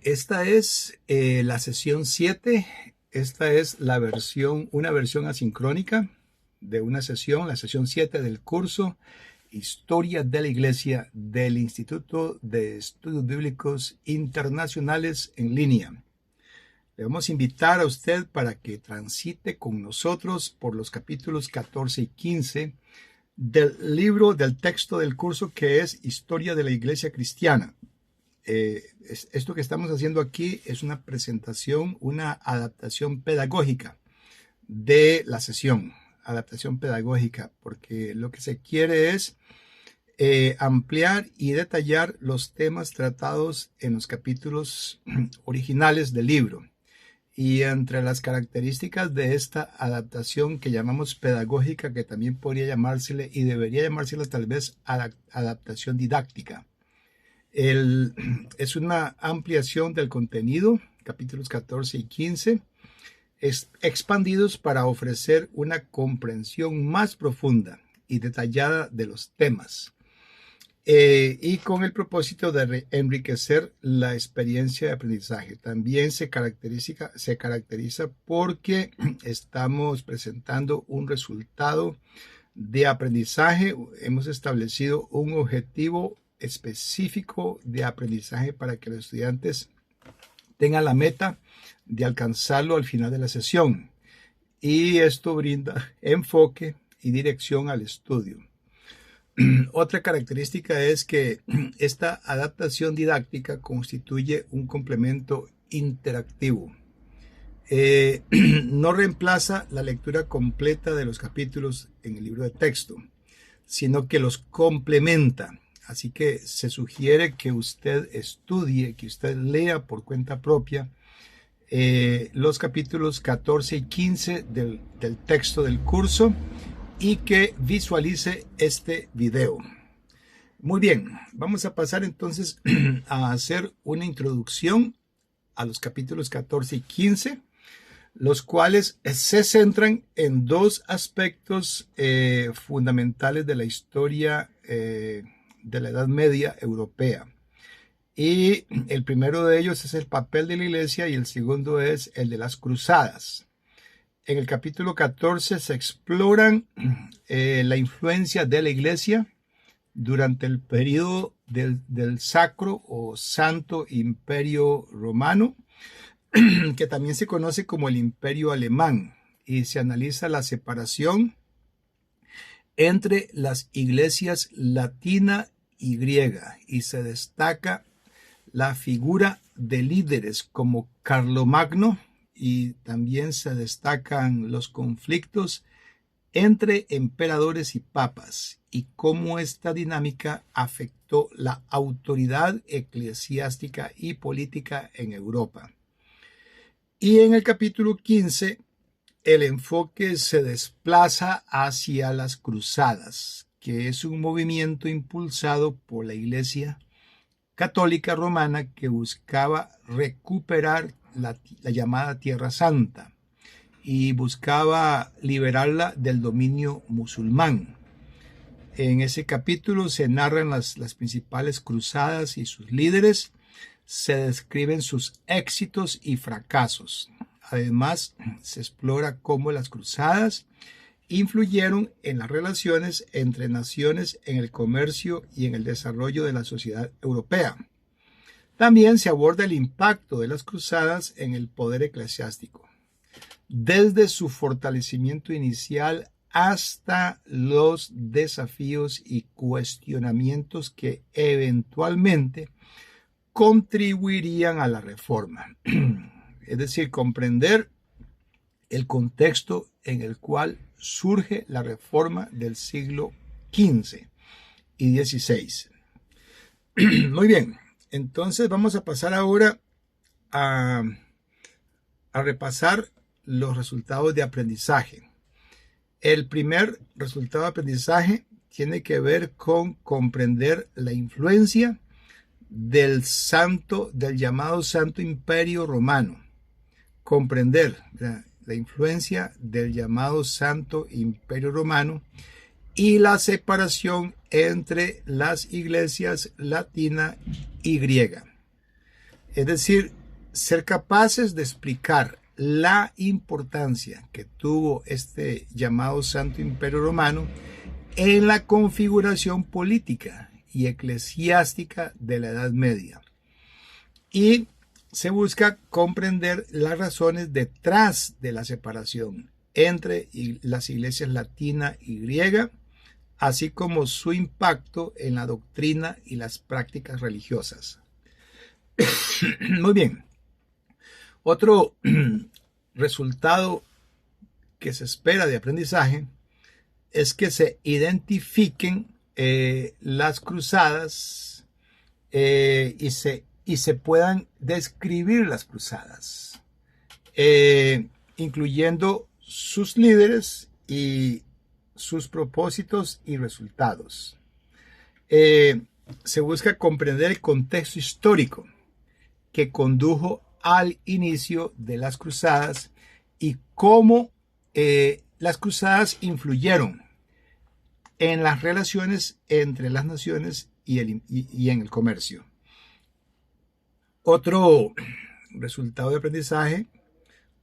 Esta es la sesión 7. Esta es una versión asincrónica de una sesión, la sesión 7 del curso Historia de la Iglesia del Instituto de Estudios Bíblicos Internacionales en línea. Le vamos a invitar a usted para que transite con nosotros por los capítulos 14 y 15 del libro, del texto del curso, que es Historia de la Iglesia Cristiana. Esto que estamos haciendo aquí es una presentación, una adaptación pedagógica de la sesión, adaptación pedagógica, porque lo que se quiere es ampliar y detallar los temas tratados en los capítulos originales del libro. Y entre las características de esta adaptación que llamamos pedagógica, que también podría llamársele y debería llamársele tal vez adaptación didáctica, es una ampliación del contenido, capítulos 14 y 15, expandidos para ofrecer una comprensión más profunda y detallada de los temas, y con el propósito de enriquecer la experiencia de aprendizaje. También se caracteriza porque estamos presentando un resultado de aprendizaje. Hemos establecido un objetivo específico de aprendizaje para que los estudiantes tengan la meta de alcanzarlo al final de la sesión, y esto brinda enfoque y dirección al estudio. Otra característica es que esta adaptación didáctica constituye un complemento interactivo. No reemplaza la lectura completa de los capítulos en el libro de texto, sino que los complementa. Así que se sugiere que usted estudie, que usted lea por cuenta propia los capítulos 14 y 15 del texto del curso, y que visualice este video. Muy bien, vamos a pasar entonces a hacer una introducción a los capítulos 14 y 15, los cuales se centran en dos aspectos fundamentales de la historia de la Edad Media europea. Y el primero de ellos es el papel de la Iglesia y el segundo es el de las cruzadas. En el capítulo 14 se exploran la influencia de la Iglesia durante el periodo del Sacro o Santo Imperio Romano, que también se conoce como el Imperio Alemán, y se analiza la separación entre las iglesias latina y griega, y se destaca la figura de líderes como Carlomagno, y también se destacan los conflictos entre emperadores y papas y cómo esta dinámica afectó la autoridad eclesiástica y política en Europa. Y en el capítulo 15, el enfoque se desplaza hacia las cruzadas, que es un movimiento impulsado por la Iglesia Católica Romana que buscaba recuperar la llamada Tierra Santa y buscaba liberarla del dominio musulmán. En ese capítulo se narran las principales cruzadas y sus líderes, se describen sus éxitos y fracasos. Además, se explora cómo las cruzadas influyeron en las relaciones entre naciones, en el comercio y en el desarrollo de la sociedad europea. También se aborda el impacto de las cruzadas en el poder eclesiástico, desde su fortalecimiento inicial hasta los desafíos y cuestionamientos que eventualmente contribuirían a la reforma. Es decir, comprender el contexto en el cual surge la reforma del siglo XV y XVI. Muy bien, entonces vamos a pasar ahora a repasar los resultados de aprendizaje. El primer resultado de aprendizaje tiene que ver con comprender la influencia del llamado Santo Imperio Romano. Comprender la influencia del llamado Santo Imperio Romano y la separación entre las iglesias latina y griega. Es decir, ser capaces de explicar la importancia que tuvo este llamado Santo Imperio Romano en la configuración política y eclesiástica de la Edad Media. Y se busca comprender las razones detrás de la separación entre las iglesias latina y griega, así como su impacto en la doctrina y las prácticas religiosas. Muy bien. Otro resultado que se espera de aprendizaje es que se identifiquen las cruzadas y se puedan describir las cruzadas, incluyendo sus líderes y sus propósitos y resultados. Se busca comprender el contexto histórico que condujo al inicio de las cruzadas y cómo las cruzadas influyeron en las relaciones entre las naciones y en el comercio. Otro resultado de aprendizaje,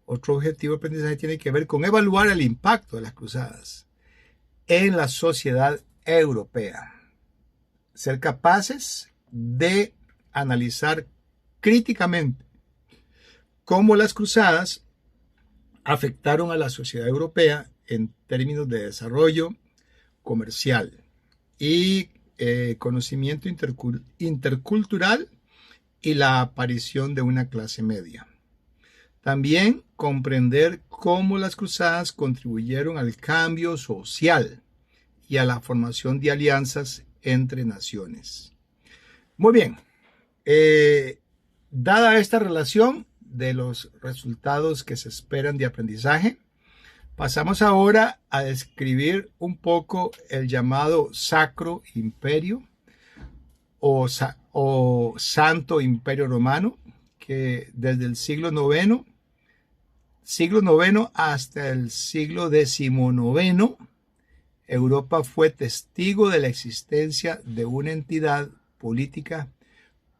otro objetivo de aprendizaje tiene que ver con evaluar el impacto de las cruzadas en la sociedad europea. Ser capaces de analizar críticamente cómo las cruzadas afectaron a la sociedad europea en términos de desarrollo comercial y conocimiento intercultural y la aparición de una clase media. También comprender cómo las cruzadas contribuyeron al cambio social y a la formación de alianzas entre naciones. Muy bien, dada esta relación de los resultados que se esperan de aprendizaje, pasamos ahora a describir un poco el llamado Sacro Imperio o Santo Imperio Romano, que desde el siglo IX hasta el siglo XIX, Europa fue testigo de la existencia de una entidad política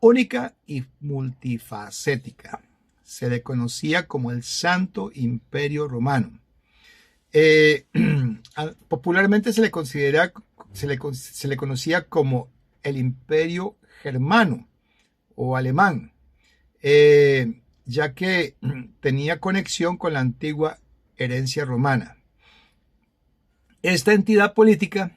única y multifacética. Se le conocía como el Santo Imperio Romano. Popularmente se le conocía como el Imperio Germano o alemán, ya que tenía conexión con la antigua herencia romana. Esta entidad política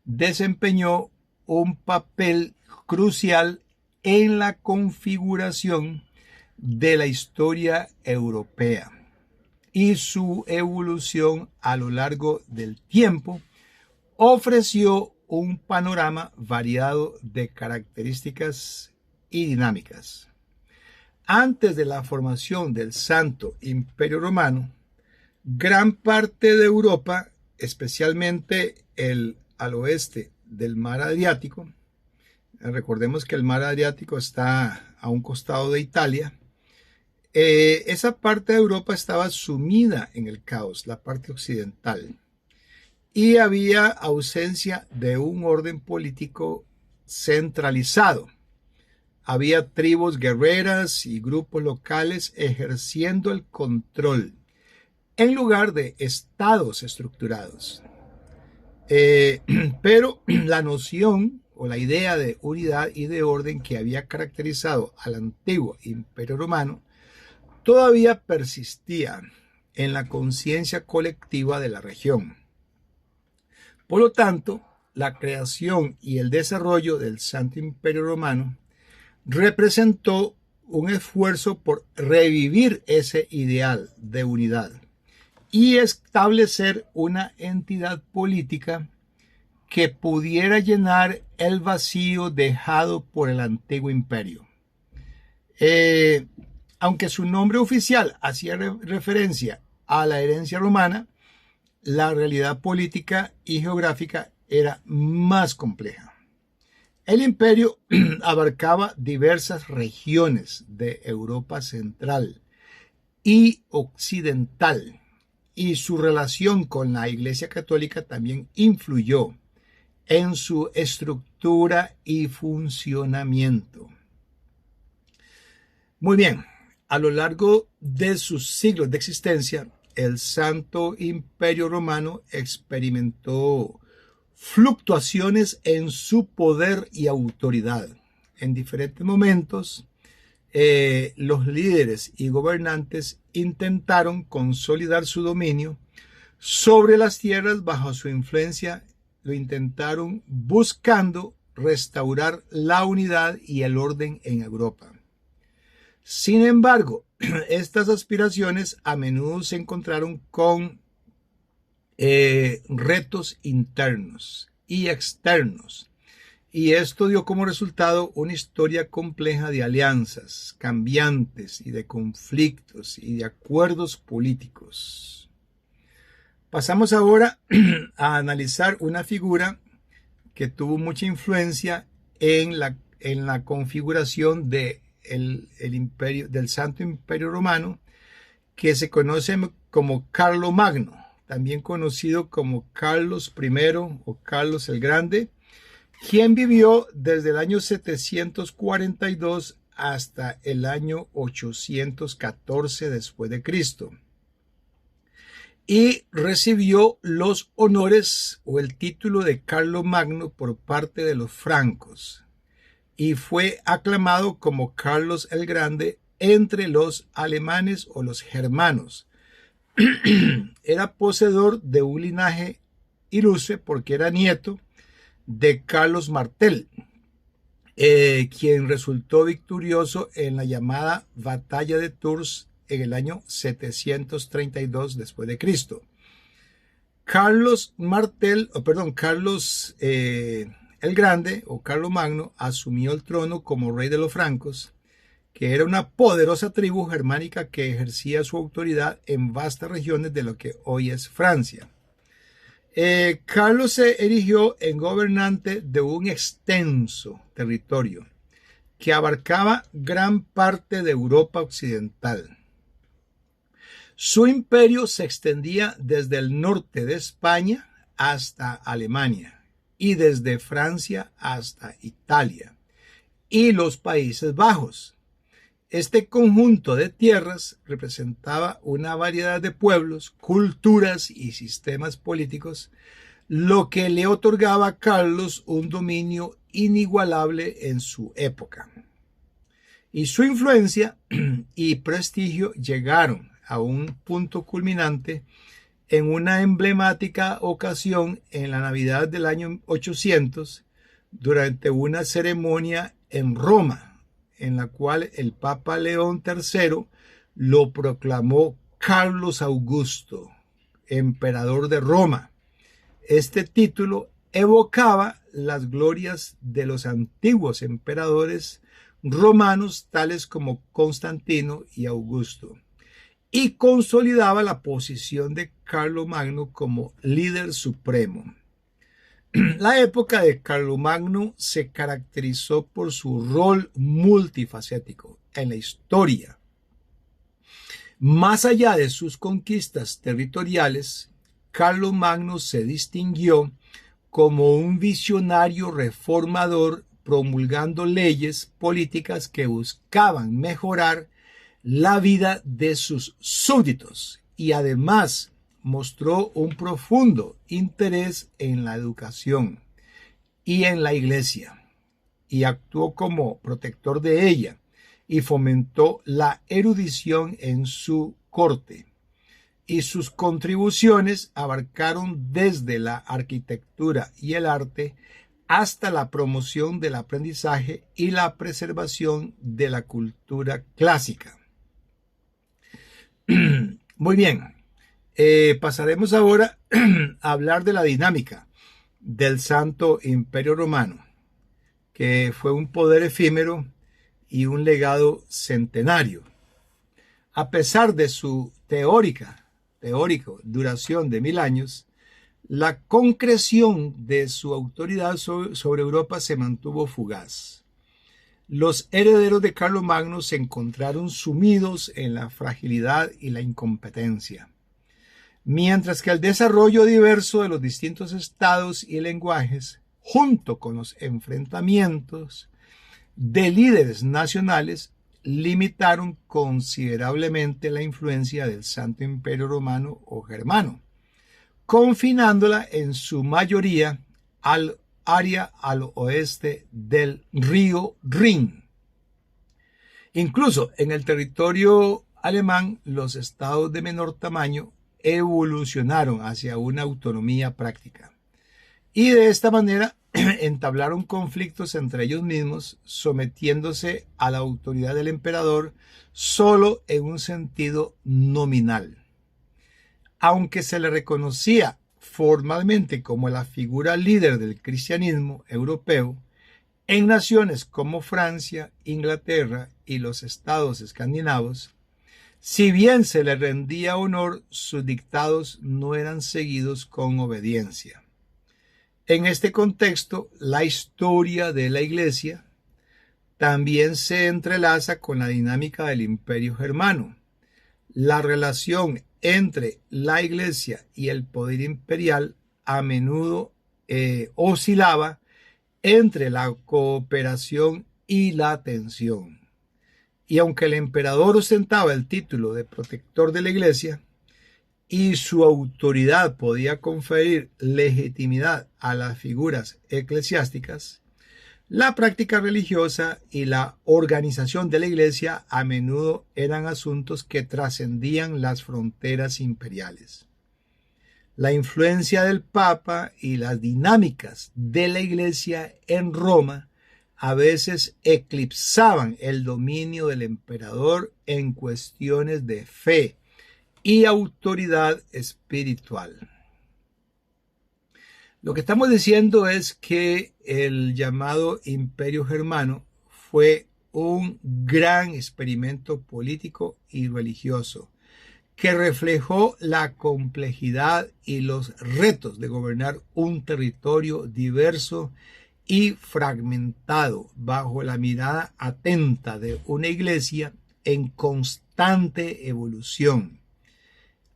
desempeñó un papel crucial en la configuración de la historia europea y su evolución a lo largo del tiempo ofreció un panorama variado de características y dinámicas. Antes de la formación del Santo Imperio Romano, gran parte de Europa, especialmente al oeste del mar Adriático, recordemos que el mar Adriático está a un costado de Italia, esa parte de Europa estaba sumida en el caos, la parte occidental, y había ausencia de un orden político centralizado. Había tribus guerreras y grupos locales ejerciendo el control en lugar de estados estructurados. Pero la noción o la idea de unidad y de orden que había caracterizado al antiguo Imperio Romano todavía persistía en la conciencia colectiva de la región. Por lo tanto, la creación y el desarrollo del Santo Imperio Romano representó un esfuerzo por revivir ese ideal de unidad y establecer una entidad política que pudiera llenar el vacío dejado por el antiguo imperio. Aunque su nombre oficial hacía referencia a la herencia romana, la realidad política y geográfica era más compleja. El imperio abarcaba diversas regiones de Europa central y occidental, y su relación con la Iglesia Católica también influyó en su estructura y funcionamiento. Muy bien, a lo largo de sus siglos de existencia, el Santo Imperio Romano experimentó fluctuaciones en su poder y autoridad. En diferentes momentos, los líderes y gobernantes intentaron consolidar su dominio sobre las tierras bajo su influencia. Lo intentaron buscando restaurar la unidad y el orden en Europa. Sin embargo, estas aspiraciones a menudo se encontraron con retos internos y externos, y esto dio como resultado una historia compleja de alianzas cambiantes y de conflictos y de acuerdos políticos. Pasamos ahora a analizar una figura que tuvo mucha influencia en la configuración del imperio, del Santo Imperio Romano, que se conoce como Carlomagno, también conocido como Carlos I o Carlos el Grande, quien vivió desde el año 742 hasta el año 814 después de Cristo. Y recibió los honores o el título de Carlomagno por parte de los francos y fue aclamado como Carlos el Grande entre los alemanes o los germanos. Era poseedor de un linaje ilustre porque era nieto de Carlos Martel, quien resultó victorioso en la llamada Batalla de Tours en el año 732 después de Cristo. Carlos el Grande o Carlomagno asumió el trono como rey de los francos, que era una poderosa tribu germánica que ejercía su autoridad en vastas regiones de lo que hoy es Francia. Carlos se erigió en gobernante de un extenso territorio que abarcaba gran parte de Europa occidental. Su imperio se extendía desde el norte de España hasta Alemania y desde Francia hasta Italia y los Países Bajos. Este conjunto de tierras representaba una variedad de pueblos, culturas y sistemas políticos, lo que le otorgaba a Carlos un dominio inigualable en su época. Y su influencia y prestigio llegaron a un punto culminante en una emblemática ocasión en la Navidad del año 800, durante una ceremonia en Roma, en la cual el Papa León III lo proclamó Carlos Augusto, emperador de Roma. Este título evocaba las glorias de los antiguos emperadores romanos tales como Constantino y Augusto, y consolidaba la posición de Carlomagno como líder supremo. La época de Carlomagno se caracterizó por su rol multifacético en la historia. Más allá de sus conquistas territoriales, Carlomagno se distinguió como un visionario reformador, promulgando leyes políticas que buscaban mejorar la vida de sus súbditos y además mostró un profundo interés en la educación y en la iglesia, y actuó como protector de ella y fomentó la erudición en su corte. Y sus contribuciones abarcaron desde la arquitectura y el arte hasta la promoción del aprendizaje y la preservación de la cultura clásica. Muy bien. Pasaremos ahora a hablar de la dinámica del Santo Imperio Romano, que fue un poder efímero y un legado centenario. A pesar de su teórico duración de 1000 años, la concreción de su autoridad sobre Europa se mantuvo fugaz. Los herederos de Carlomagno se encontraron sumidos en la fragilidad y la incompetencia, mientras que el desarrollo diverso de los distintos estados y lenguajes, junto con los enfrentamientos de líderes nacionales, limitaron considerablemente la influencia del Santo Imperio Romano o Germano, confinándola en su mayoría al área al oeste del río Rin. Incluso en el territorio alemán, los estados de menor tamaño evolucionaron hacia una autonomía práctica. Y de esta manera entablaron conflictos entre ellos mismos, sometiéndose a la autoridad del emperador solo en un sentido nominal. Aunque se le reconocía formalmente como la figura líder del cristianismo europeo, en naciones como Francia, Inglaterra y los estados escandinavos, si bien se le rendía honor, sus dictados no eran seguidos con obediencia. En este contexto, la historia de la Iglesia también se entrelaza con la dinámica del Imperio Germano. La relación entre la Iglesia y el poder imperial a menudo oscilaba entre la cooperación y la tensión. Y aunque el emperador ostentaba el título de protector de la Iglesia y su autoridad podía conferir legitimidad a las figuras eclesiásticas, la práctica religiosa y la organización de la Iglesia a menudo eran asuntos que trascendían las fronteras imperiales. La influencia del Papa y las dinámicas de la Iglesia en Roma a veces eclipsaban el dominio del emperador en cuestiones de fe y autoridad espiritual. Lo que estamos diciendo es que el llamado Imperio Germano fue un gran experimento político y religioso que reflejó la complejidad y los retos de gobernar un territorio diverso y fragmentado bajo la mirada atenta de una iglesia en constante evolución.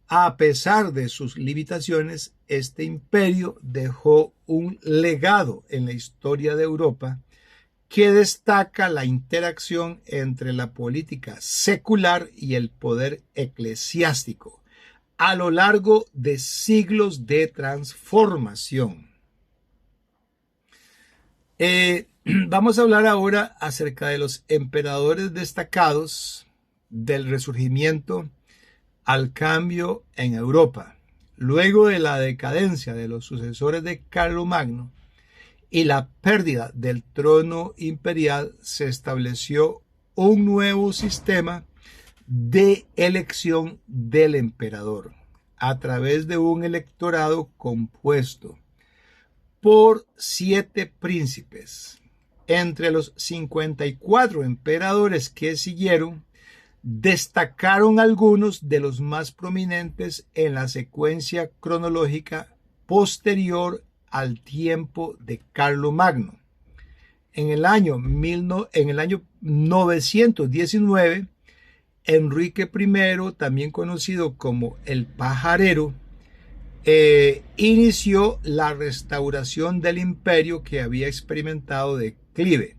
A pesar de sus limitaciones, este imperio dejó un legado en la historia de Europa que destaca la interacción entre la política secular y el poder eclesiástico a lo largo de siglos de transformación. Vamos a hablar ahora acerca de los emperadores destacados del Resurgimiento al cambio en Europa. Luego de la decadencia de los sucesores de Carlomagno y la pérdida del trono imperial, se estableció un nuevo sistema de elección del emperador a través de un electorado compuesto por 7 príncipes. Entre los 54 emperadores que siguieron, destacaron algunos de los más prominentes en la secuencia cronológica posterior al tiempo de Carlomagno. En el año 919, Enrique I, también conocido como el Pajarero, inició la restauración del imperio que había experimentado declive.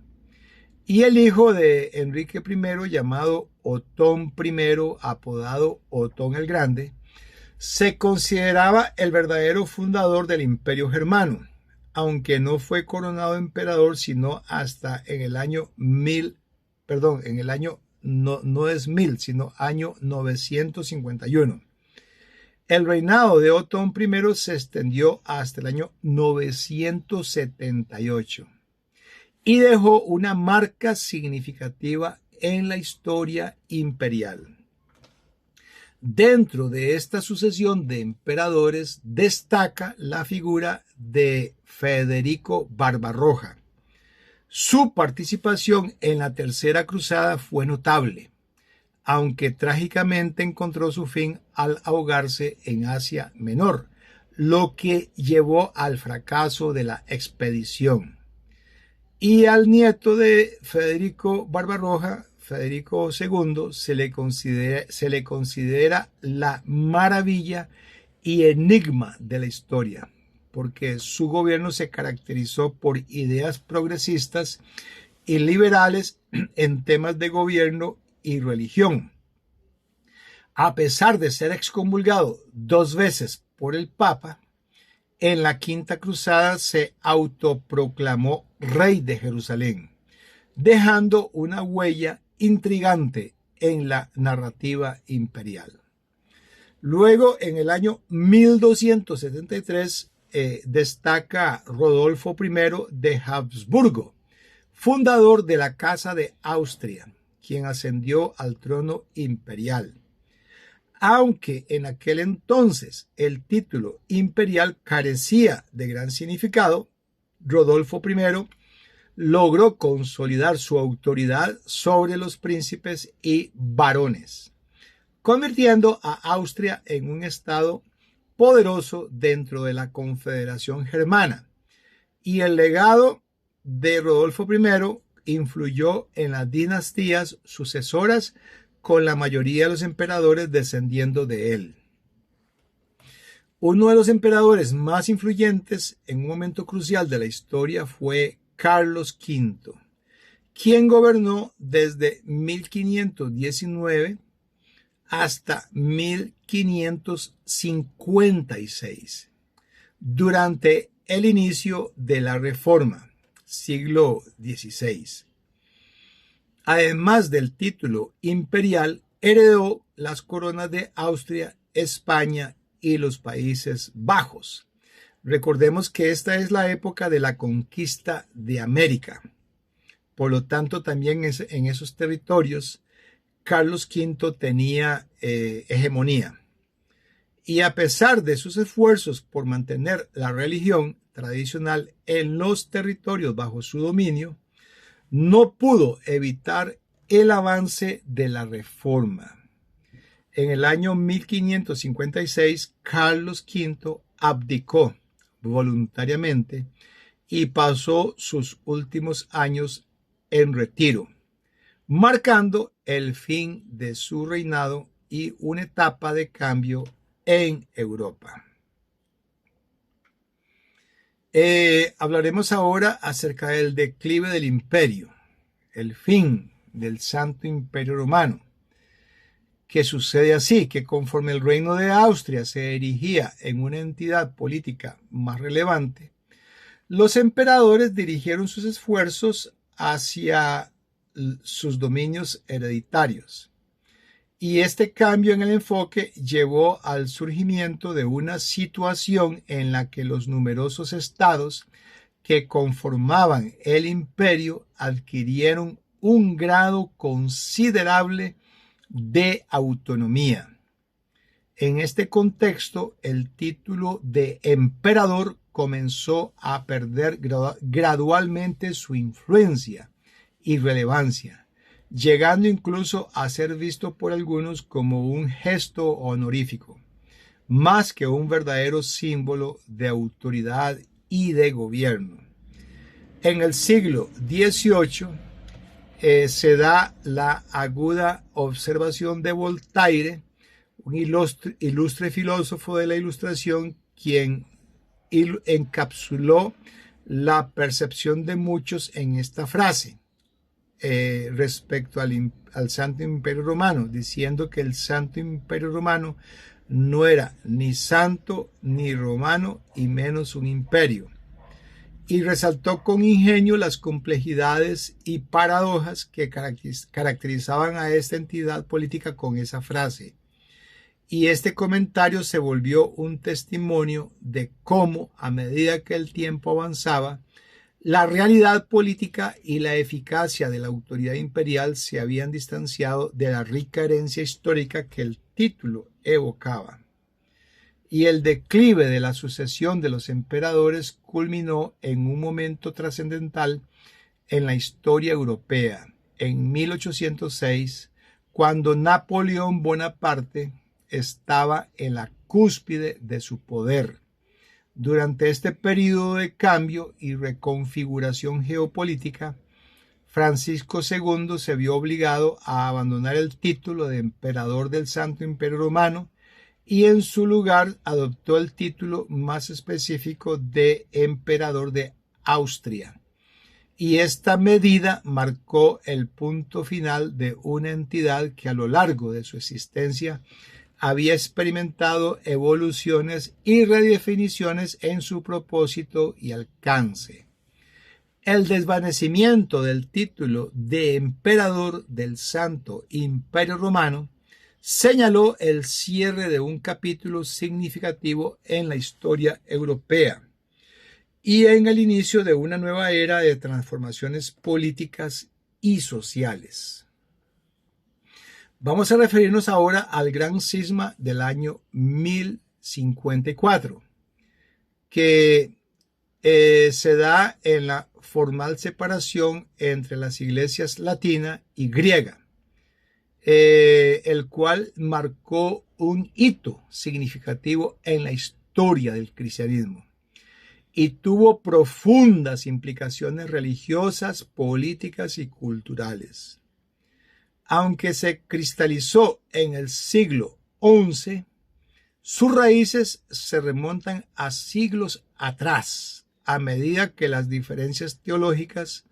Y el hijo de Enrique I, llamado Otón I, apodado Otón el Grande, se consideraba el verdadero fundador del Imperio Germano, aunque no fue coronado emperador sino hasta en el año año 951. El reinado de Otón I se extendió hasta el año 978 y dejó una marca significativa en la historia imperial. Dentro de esta sucesión de emperadores destaca la figura de Federico Barbarroja. Su participación en la Tercera Cruzada fue notable, aunque trágicamente encontró su fin al ahogarse en Asia Menor, lo que llevó al fracaso de la expedición. Y al nieto de Federico Barbarroja, Federico II, se le considera la maravilla y enigma de la historia, porque su gobierno se caracterizó por ideas progresistas y liberales en temas de gobierno y religión. A pesar de ser excomulgado 2 veces por el Papa, en la Quinta Cruzada se autoproclamó rey de Jerusalén, dejando una huella intrigante en la narrativa imperial. Luego, en el año 1273, destaca Rodolfo I de Habsburgo, fundador de la Casa de Austria, quien ascendió al trono imperial. Aunque en aquel entonces el título imperial carecía de gran significado, Rodolfo I logró consolidar su autoridad sobre los príncipes y varones, convirtiendo a Austria en un estado poderoso dentro de la Confederación Germana. Y el legado de Rodolfo I influyó en las dinastías sucesoras, con la mayoría de los emperadores descendiendo de él. Uno de los emperadores más influyentes en un momento crucial de la historia fue Carlos V, quien gobernó desde 1519 hasta 1556, durante el inicio de la Reforma, siglo XVI. Además del título imperial, heredó las coronas de Austria, España y los Países Bajos. Recordemos que esta es la época de la conquista de América. Por lo tanto, también en esos territorios, Carlos V tenía hegemonía. Y a pesar de sus esfuerzos por mantener la religión tradicional en los territorios bajo su dominio, no pudo evitar el avance de la Reforma. En el año 1556, Carlos V abdicó voluntariamente y pasó sus últimos años en retiro, marcando el fin de su reinado y una etapa de cambio en Europa. Hablaremos ahora acerca del declive del imperio, el fin del Santo Imperio Romano, que sucede así, que conforme el reino de Austria se erigía en una entidad política más relevante, los emperadores dirigieron sus esfuerzos hacia sus dominios hereditarios. Y este cambio en el enfoque llevó al surgimiento de una situación en la que los numerosos estados que conformaban el imperio adquirieron un grado considerable de autonomía. En este contexto, el título de emperador comenzó a perder gradualmente su influencia y relevancia, llegando incluso a ser visto por algunos como un gesto honorífico, más que un verdadero símbolo de autoridad y de gobierno. En el siglo XVIII se da la aguda observación de Voltaire, un ilustre filósofo de la Ilustración, quien encapsuló la percepción de muchos en esta frase respecto al Santo Imperio Romano, diciendo que el Santo Imperio Romano no era ni santo ni romano y menos un imperio. Y resaltó con ingenio las complejidades y paradojas que caracterizaban a esta entidad política con esa frase. Y este comentario se volvió un testimonio de cómo, a medida que el tiempo avanzaba, la realidad política y la eficacia de la autoridad imperial se habían distanciado de la rica herencia histórica que el título evocaba. Y el declive de la sucesión de los emperadores culminó en un momento trascendental en la historia europea, en 1806, cuando Napoleón Bonaparte estaba en la cúspide de su poder. Durante este periodo de cambio y reconfiguración geopolítica, Francisco II se vio obligado a abandonar el título de emperador del Santo Imperio Romano y en su lugar adoptó el título más específico de emperador de Austria. y esta medida marcó el punto final de una entidad que a lo largo de su existencia había experimentado evoluciones y redefiniciones en su propósito y alcance. El desvanecimiento del título de emperador del Santo Imperio Romano señaló el cierre de un capítulo significativo en la historia europea y en el inicio de una nueva era de transformaciones políticas y sociales. Vamos a referirnos ahora al gran cisma del año 1054, que se da en la formal separación entre las iglesias latina y griega, el cual marcó un hito significativo en la historia del cristianismo y tuvo profundas implicaciones religiosas, políticas y culturales. Aunque se cristalizó en el siglo XI, sus raíces se remontan a siglos atrás, a medida que las diferencias teológicas,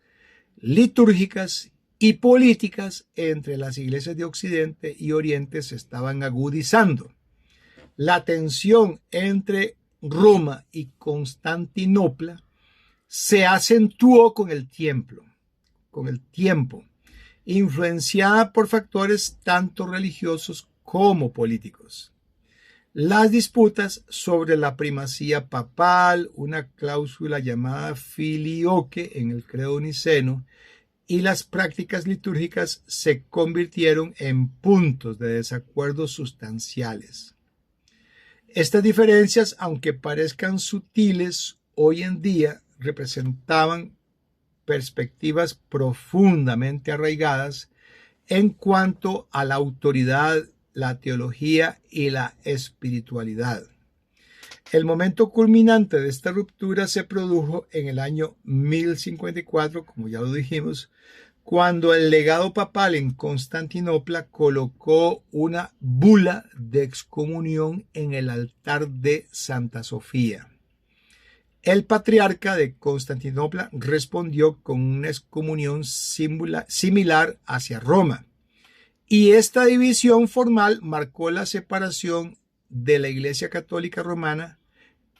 litúrgicas y políticas entre las iglesias de Occidente y Oriente se estaban agudizando. La tensión entre Roma y Constantinopla se acentuó con el tiempo, influenciada por factores tanto religiosos como políticos. Las disputas sobre la primacía papal, una cláusula llamada filioque en el credo niceno, y las prácticas litúrgicas se convirtieron en puntos de desacuerdo sustanciales. Estas diferencias, aunque parezcan sutiles, hoy en día representaban perspectivas profundamente arraigadas en cuanto a la autoridad, la teología y la espiritualidad. El momento culminante de esta ruptura se produjo en el año 1054, como ya lo dijimos, cuando el legado papal en Constantinopla colocó una bula de excomunión en el altar de Santa Sofía. El patriarca de Constantinopla respondió con una excomunión similar hacia Roma, y esta división formal marcó la separación de la Iglesia Católica Romana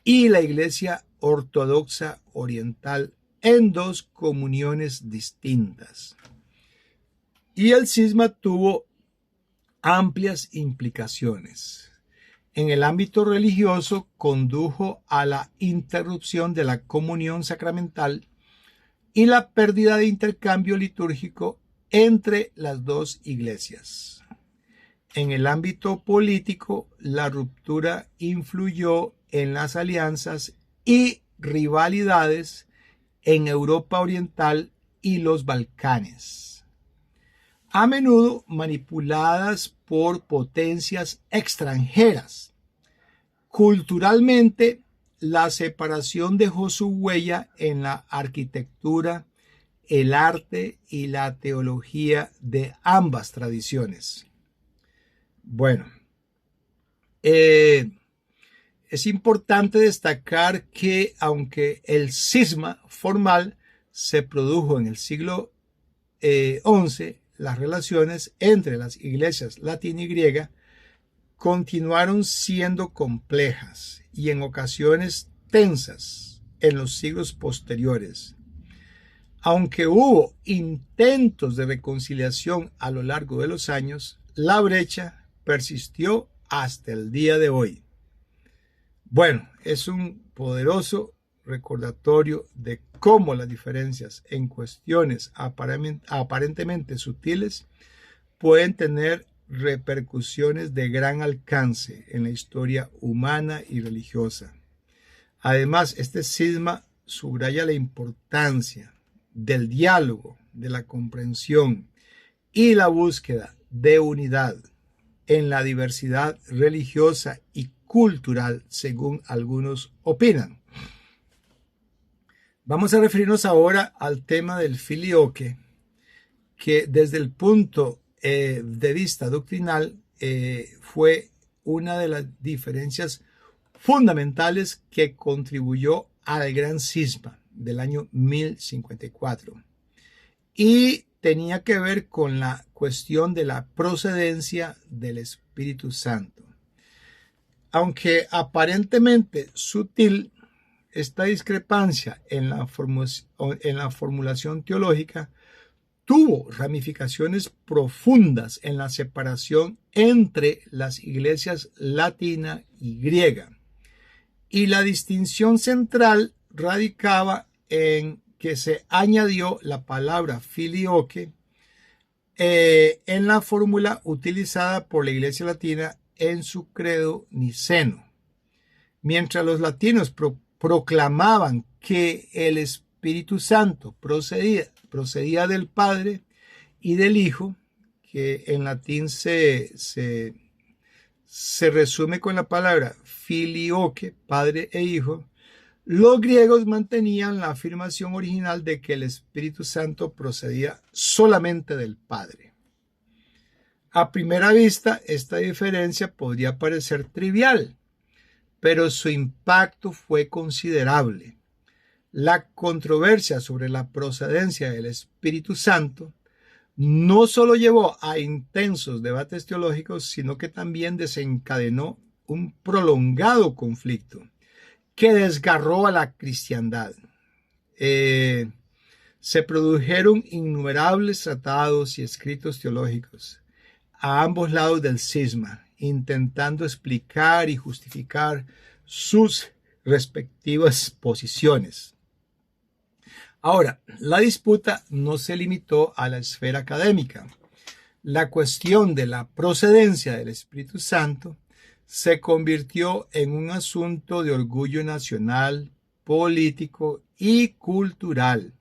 y la Iglesia Ortodoxa Oriental en dos comuniones distintas. Y el cisma tuvo amplias implicaciones. En el ámbito religioso condujo a la interrupción de la comunión sacramental y la pérdida de intercambio litúrgico entre las dos iglesias. En el ámbito político, la ruptura influyó en las alianzas y rivalidades en Europa Oriental y los Balcanes, a menudo manipuladas por potencias extranjeras. Culturalmente, la separación dejó su huella en la arquitectura, el arte y la teología de ambas tradiciones. Bueno, es importante destacar que aunque el cisma formal se produjo en el siglo XI, las relaciones entre las iglesias latina y griega continuaron siendo complejas y en ocasiones tensas en los siglos posteriores. Aunque hubo intentos de reconciliación a lo largo de los años, la brecha persistió hasta el día de hoy. Bueno, es un poderoso recordatorio de cómo las diferencias en cuestiones aparentemente sutiles pueden tener repercusiones de gran alcance en la historia humana y religiosa. Además, este cisma subraya la importancia del diálogo, de la comprensión y la búsqueda de unidad en la diversidad religiosa y cultural, según algunos opinan. Vamos a referirnos ahora al tema del filioque, que desde el punto de vista doctrinal fue una de las diferencias fundamentales que contribuyó al gran cisma. del año 1054 y tenía que ver con la cuestión de la procedencia del Espíritu Santo. Aunque aparentemente sutil, esta discrepancia en la formulación teológica tuvo ramificaciones profundas en la separación entre las iglesias latina y griega. Y la distinción central radicaba en que se añadió la palabra filioque en la fórmula utilizada por la iglesia latina en su credo niceno. Mientras los latinos proclamaban que el Espíritu Santo procedía del Padre y del Hijo, que en latín se resume con la palabra filioque, Padre e Hijo, los griegos mantenían la afirmación original de que el Espíritu Santo procedía solamente del Padre. A primera vista, esta diferencia podría parecer trivial, pero su impacto fue considerable. La controversia sobre la procedencia del Espíritu Santo no solo llevó a intensos debates teológicos, sino que también desencadenó un prolongado conflicto que desgarró a la cristiandad. Se produjeron innumerables tratados y escritos teológicos a ambos lados del cisma, intentando explicar y justificar sus respectivas posiciones. Ahora, la disputa no se limitó a la esfera académica. La cuestión de la procedencia del Espíritu Santo se convirtió en un asunto de orgullo nacional, político y cultural,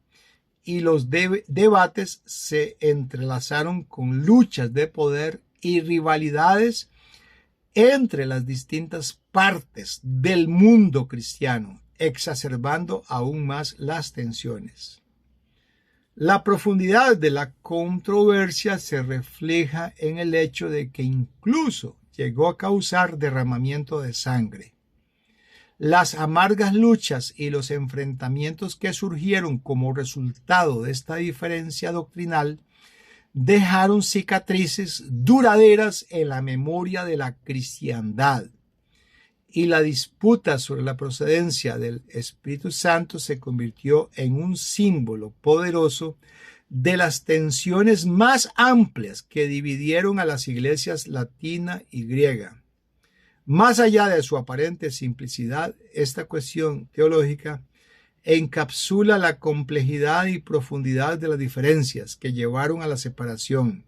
y los debates se entrelazaron con luchas de poder y rivalidades entre las distintas partes del mundo cristiano, exacerbando aún más las tensiones. La profundidad de la controversia se refleja en el hecho de que incluso llegó a causar derramamiento de sangre. Las amargas luchas y los enfrentamientos que surgieron como resultado de esta diferencia doctrinal dejaron cicatrices duraderas en la memoria de la cristiandad, y la disputa sobre la procedencia del Espíritu Santo se convirtió en un símbolo poderoso de las tensiones más amplias que dividieron a las iglesias latina y griega. Más allá de su aparente simplicidad, esta cuestión teológica encapsula la complejidad y profundidad de las diferencias que llevaron a la separación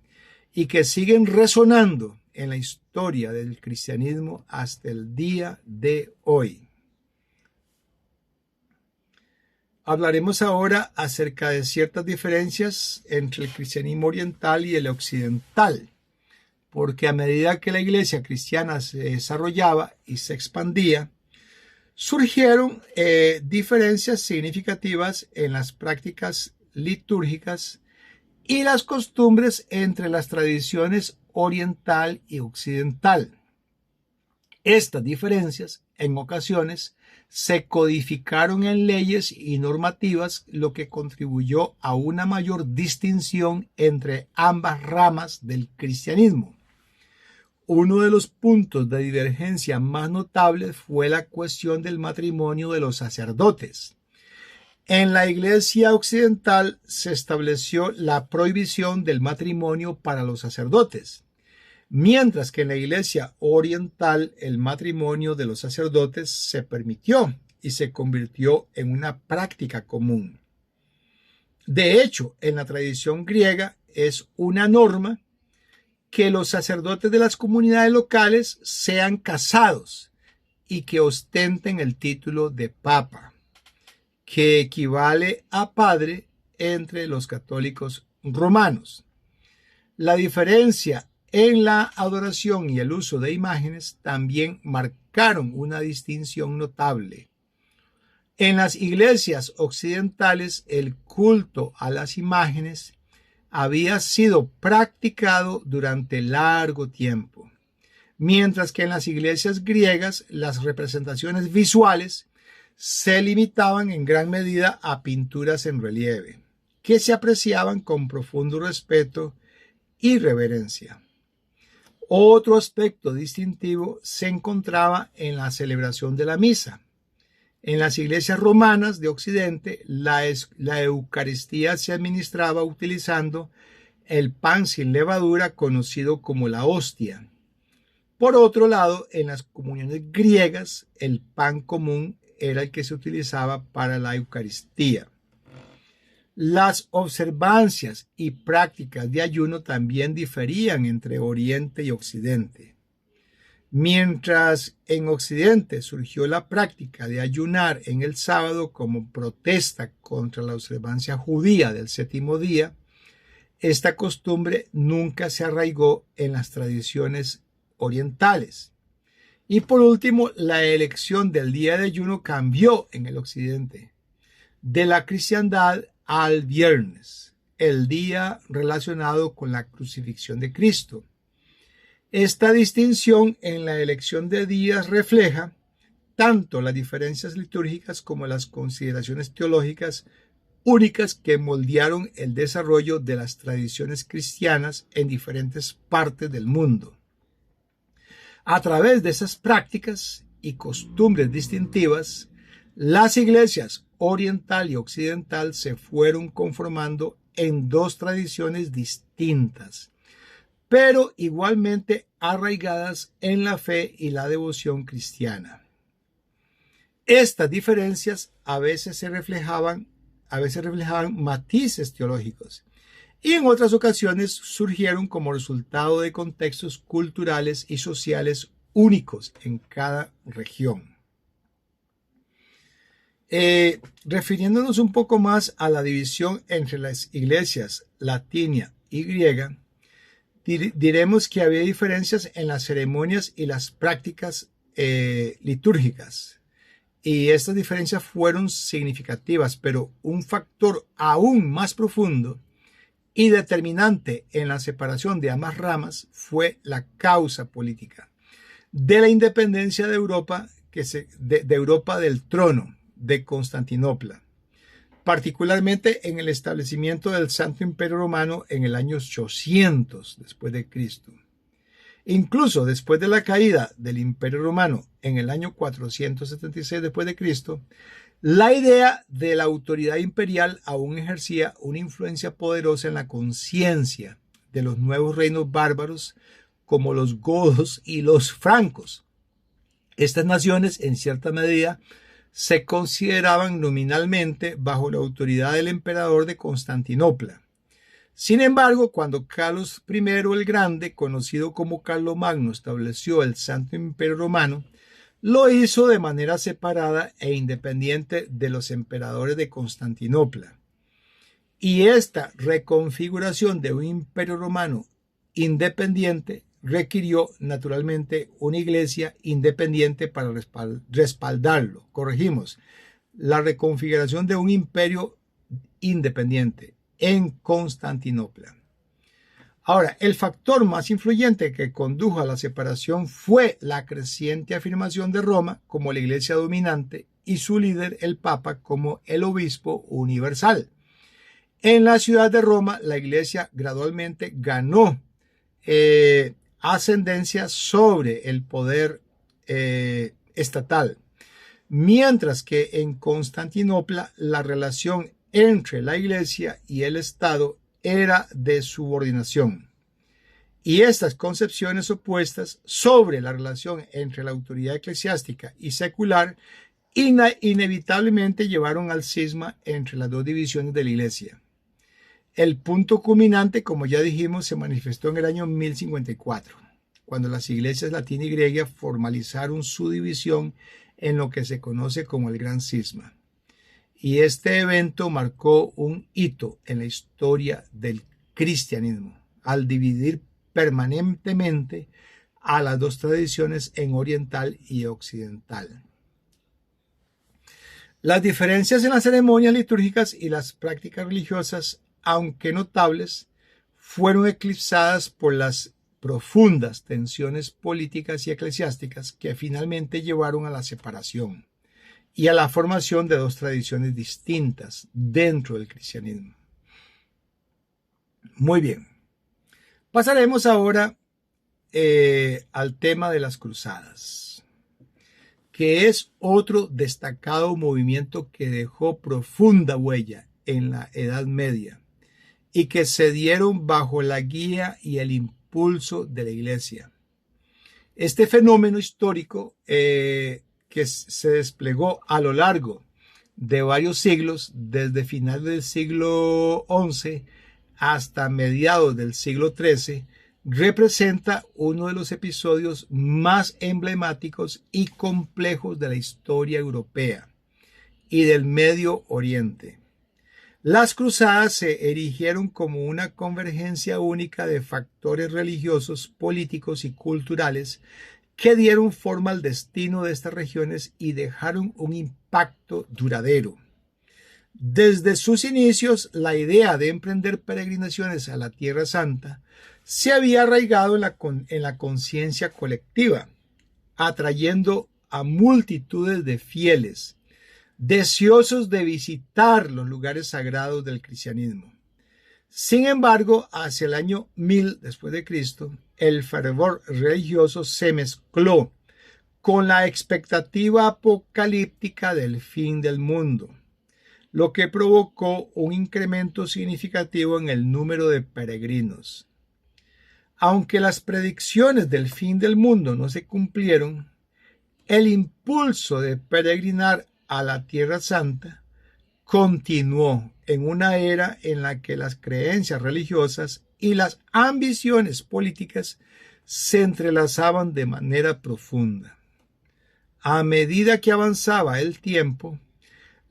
y que siguen resonando en la historia del cristianismo hasta el día de hoy. Hablaremos ahora acerca de ciertas diferencias entre el cristianismo oriental y el occidental, porque a medida que la iglesia cristiana se desarrollaba y se expandía, surgieron diferencias significativas en las prácticas litúrgicas y las costumbres entre las tradiciones oriental y occidental. Estas diferencias, en ocasiones, se codificaron en leyes y normativas, lo que contribuyó a una mayor distinción entre ambas ramas del cristianismo. Uno de los puntos de divergencia más notables fue la cuestión del matrimonio de los sacerdotes. En la Iglesia occidental se estableció la prohibición del matrimonio para los sacerdotes, mientras que en la Iglesia oriental el matrimonio de los sacerdotes se permitió y se convirtió en una práctica común. De hecho, en la tradición griega es una norma que los sacerdotes de las comunidades locales sean casados y que ostenten el título de papa, que equivale a padre entre los católicos romanos. La diferencia en la adoración y el uso de imágenes también marcaron una distinción notable. En las iglesias occidentales, el culto a las imágenes había sido practicado durante largo tiempo, mientras que en las iglesias griegas las representaciones visuales se limitaban en gran medida a pinturas en relieve, que se apreciaban con profundo respeto y reverencia. Otro aspecto distintivo se encontraba en la celebración de la misa. En las iglesias romanas de Occidente, la Eucaristía se administraba utilizando el pan sin levadura conocido como la hostia. Por otro lado, en las comuniones griegas, el pan común era el que se utilizaba para la Eucaristía. Las observancias y prácticas de ayuno también diferían entre Oriente y Occidente. Mientras en Occidente surgió la práctica de ayunar en el sábado como protesta contra la observancia judía del séptimo día, esta costumbre nunca se arraigó en las tradiciones orientales. Y por último, la elección del día de ayuno cambió en el Occidente, de la cristiandad al viernes, el día relacionado con la crucifixión de Cristo. Esta distinción en la elección de días refleja tanto las diferencias litúrgicas como las consideraciones teológicas únicas que moldearon el desarrollo de las tradiciones cristianas en diferentes partes del mundo. A través de esas prácticas y costumbres distintivas, las iglesias oriental y occidental se fueron conformando en dos tradiciones distintas, pero igualmente arraigadas en la fe y la devoción cristiana. Estas diferencias a veces reflejaban matices teológicos y en otras ocasiones surgieron como resultado de contextos culturales y sociales únicos en cada región. Refiriéndonos un poco más a la división entre las iglesias latina y griega, diremos que había diferencias en las ceremonias y las prácticas litúrgicas. Y estas diferencias fueron significativas, pero un factor aún más profundo y determinante en la separación de ambas ramas fue la causa política de la independencia de Europa, de Europa del trono de Constantinopla, particularmente en el establecimiento del Santo Imperio Romano en el año 800 después de Cristo. Incluso después de la caída del Imperio Romano en el año 476 después de Cristo, la idea de la autoridad imperial aún ejercía una influencia poderosa en la conciencia de los nuevos reinos bárbaros como los godos y los francos. Estas naciones, en cierta medida, se consideraban nominalmente bajo la autoridad del emperador de Constantinopla. Sin embargo, cuando Carlos I el Grande, conocido como Carlomagno, estableció el Santo Imperio Romano, lo hizo de manera separada e independiente de los emperadores de Constantinopla. Y esta reconfiguración de un imperio romano independiente requirió naturalmente una iglesia independiente para respaldarlo. Corregimos, la reconfiguración de un imperio independiente en Constantinopla. Ahora, el factor más influyente que condujo a la separación fue la creciente afirmación de Roma como la iglesia dominante y su líder, el Papa, como el obispo universal. En la ciudad de Roma, la iglesia gradualmente ganó ascendencia sobre el poder estatal, mientras que en Constantinopla la relación entre la iglesia y el Estado era de subordinación. Y estas concepciones opuestas sobre la relación entre la autoridad eclesiástica y secular inevitablemente llevaron al cisma entre las dos divisiones de la iglesia. El punto culminante, como ya dijimos, se manifestó en el año 1054, cuando las iglesias latina y griega formalizaron su división en lo que se conoce como el Gran Cisma. Y este evento marcó un hito en la historia del cristianismo, al dividir permanentemente a las dos tradiciones en oriental y occidental. Las diferencias en las ceremonias litúrgicas y las prácticas religiosas, aunque notables, fueron eclipsadas por las profundas tensiones políticas y eclesiásticas que finalmente llevaron a la separación. y a la formación de dos tradiciones distintas dentro del cristianismo. Muy bien. Pasaremos ahora al tema de las cruzadas, que es otro destacado movimiento que dejó profunda huella en la Edad Media y que se dieron bajo la guía y el impulso de la Iglesia. Este fenómeno histórico que se desplegó a lo largo de varios siglos, desde finales del siglo XI hasta mediados del siglo XIII, representa uno de los episodios más emblemáticos y complejos de la historia europea y del Medio Oriente. Las cruzadas se erigieron como una convergencia única de factores religiosos, políticos y culturales que dieron forma al destino de estas regiones y dejaron un impacto duradero. Desde sus inicios, la idea de emprender peregrinaciones a la Tierra Santa se había arraigado en la conciencia colectiva, atrayendo a multitudes de fieles, deseosos de visitar los lugares sagrados del cristianismo. Sin embargo, hacia el año 1000 después de Cristo, el fervor religioso se mezcló con la expectativa apocalíptica del fin del mundo, lo que provocó un incremento significativo en el número de peregrinos. Aunque las predicciones del fin del mundo no se cumplieron, el impulso de peregrinar a la Tierra Santa continuó en una era en la que las creencias religiosas y las ambiciones políticas se entrelazaban de manera profunda. A medida que avanzaba el tiempo,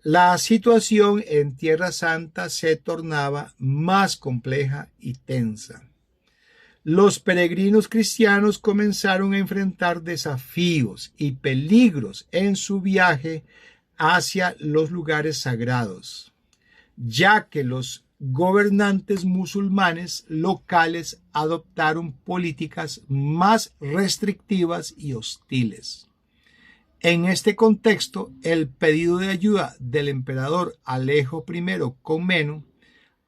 la situación en Tierra Santa se tornaba más compleja y tensa. Los peregrinos cristianos comenzaron a enfrentar desafíos y peligros en su viaje hacia los lugares sagrados, ya que los gobernantes musulmanes locales adoptaron políticas más restrictivas y hostiles. En este contexto, el pedido de ayuda del emperador Alejo I Comneno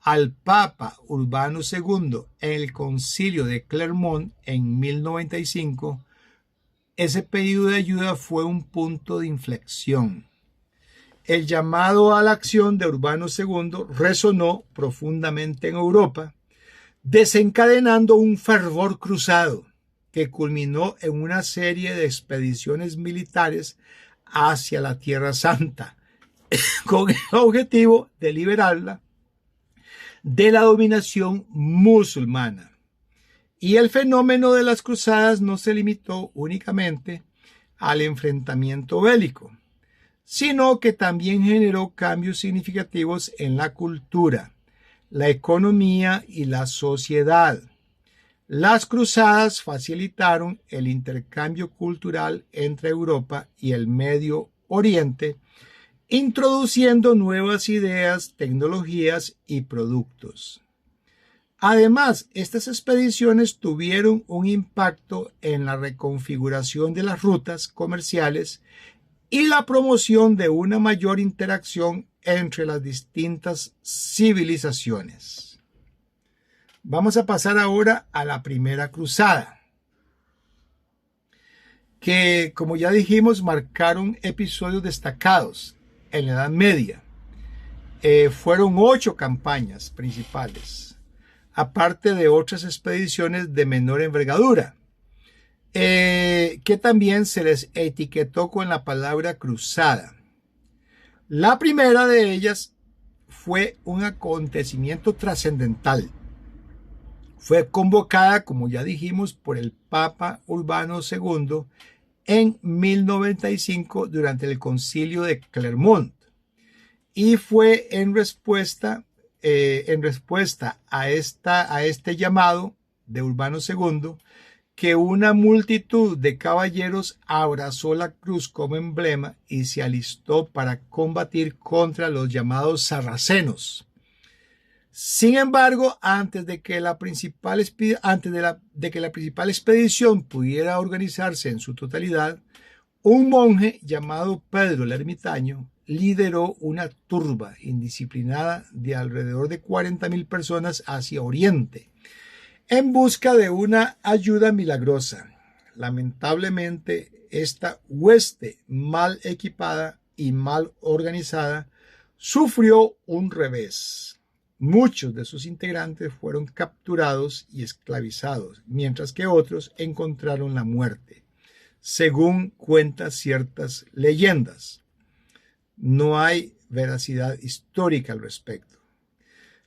al Papa Urbano II en el Concilio de Clermont en 1095, ese pedido de ayuda fue un punto de inflexión. El llamado a la acción de Urbano II resonó profundamente en Europa, desencadenando un fervor cruzado que culminó en una serie de expediciones militares hacia la Tierra Santa, con el objetivo de liberarla de la dominación musulmana. Y el fenómeno de las cruzadas no se limitó únicamente al enfrentamiento bélico, sino que también generó cambios significativos en la cultura, la economía y la sociedad. Las cruzadas facilitaron el intercambio cultural entre Europa y el Medio Oriente, introduciendo nuevas ideas, tecnologías y productos. Además, estas expediciones tuvieron un impacto en la reconfiguración de las rutas comerciales y la promoción de una mayor interacción entre las distintas civilizaciones. Vamos a pasar ahora a la primera cruzada, que, como ya dijimos, marcaron episodios destacados en la Edad Media. Fueron 8 campañas principales, aparte de otras expediciones de menor envergadura, que también se les etiquetó con la palabra cruzada. La primera de ellas fue un acontecimiento trascendental. Fue convocada, como ya dijimos, por el Papa Urbano II en 1095 durante el Concilio de Clermont, y fue en respuesta a este llamado de Urbano II que una multitud de caballeros abrazó la cruz como emblema y se alistó para combatir contra los llamados sarracenos. Sin embargo, antes de que la principal expedición pudiera organizarse en su totalidad, un monje llamado Pedro el Ermitaño lideró una turba indisciplinada de alrededor de 40.000 personas hacia Oriente en busca de una ayuda milagrosa. Lamentablemente, esta hueste mal equipada y mal organizada sufrió un revés. Muchos de sus integrantes fueron capturados y esclavizados, mientras que otros encontraron la muerte, según cuentan ciertas leyendas. No hay veracidad histórica al respecto.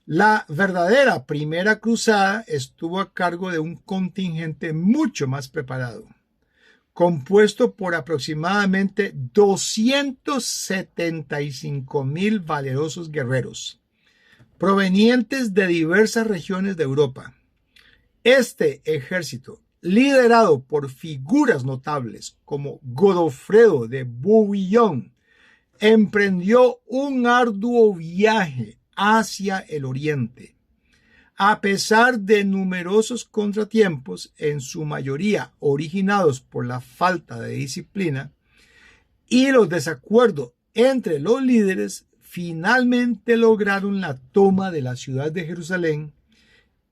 La verdadera primera cruzada estuvo a cargo de un contingente mucho más preparado, compuesto por aproximadamente 275.000 valerosos guerreros, provenientes de diversas regiones de Europa. Este ejército, liderado por figuras notables como Godofredo de Bouillon, emprendió un arduo viaje hacia el oriente. A pesar de numerosos contratiempos, en su mayoría originados por la falta de disciplina y los desacuerdos entre los líderes, finalmente lograron la toma de la ciudad de Jerusalén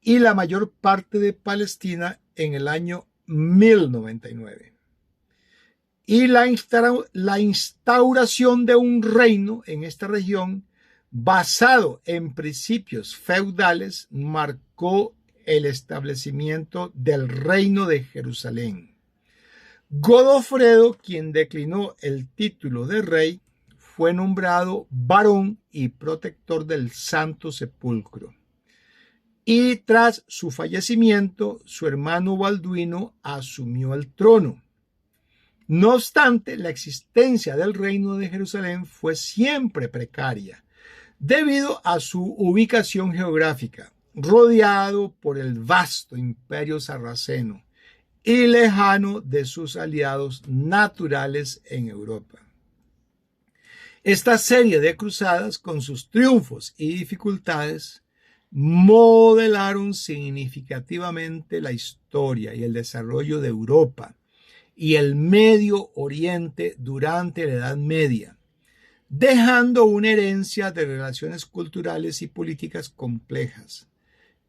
y la mayor parte de Palestina en el año 1099. Y la instauración de un reino en esta región basado en principios feudales marcó el establecimiento del reino de Jerusalén. Godofredo, quien declinó el título de rey, fue nombrado varón y protector del Santo Sepulcro. Y tras su fallecimiento, su hermano Balduino asumió el trono. No obstante, la existencia del reino de Jerusalén fue siempre precaria, debido a su ubicación geográfica, rodeado por el vasto imperio sarraceno y lejano de sus aliados naturales en Europa. Esta serie de cruzadas, con sus triunfos y dificultades, modelaron significativamente la historia y el desarrollo de Europa y el Medio Oriente durante la Edad Media, dejando una herencia de relaciones culturales y políticas complejas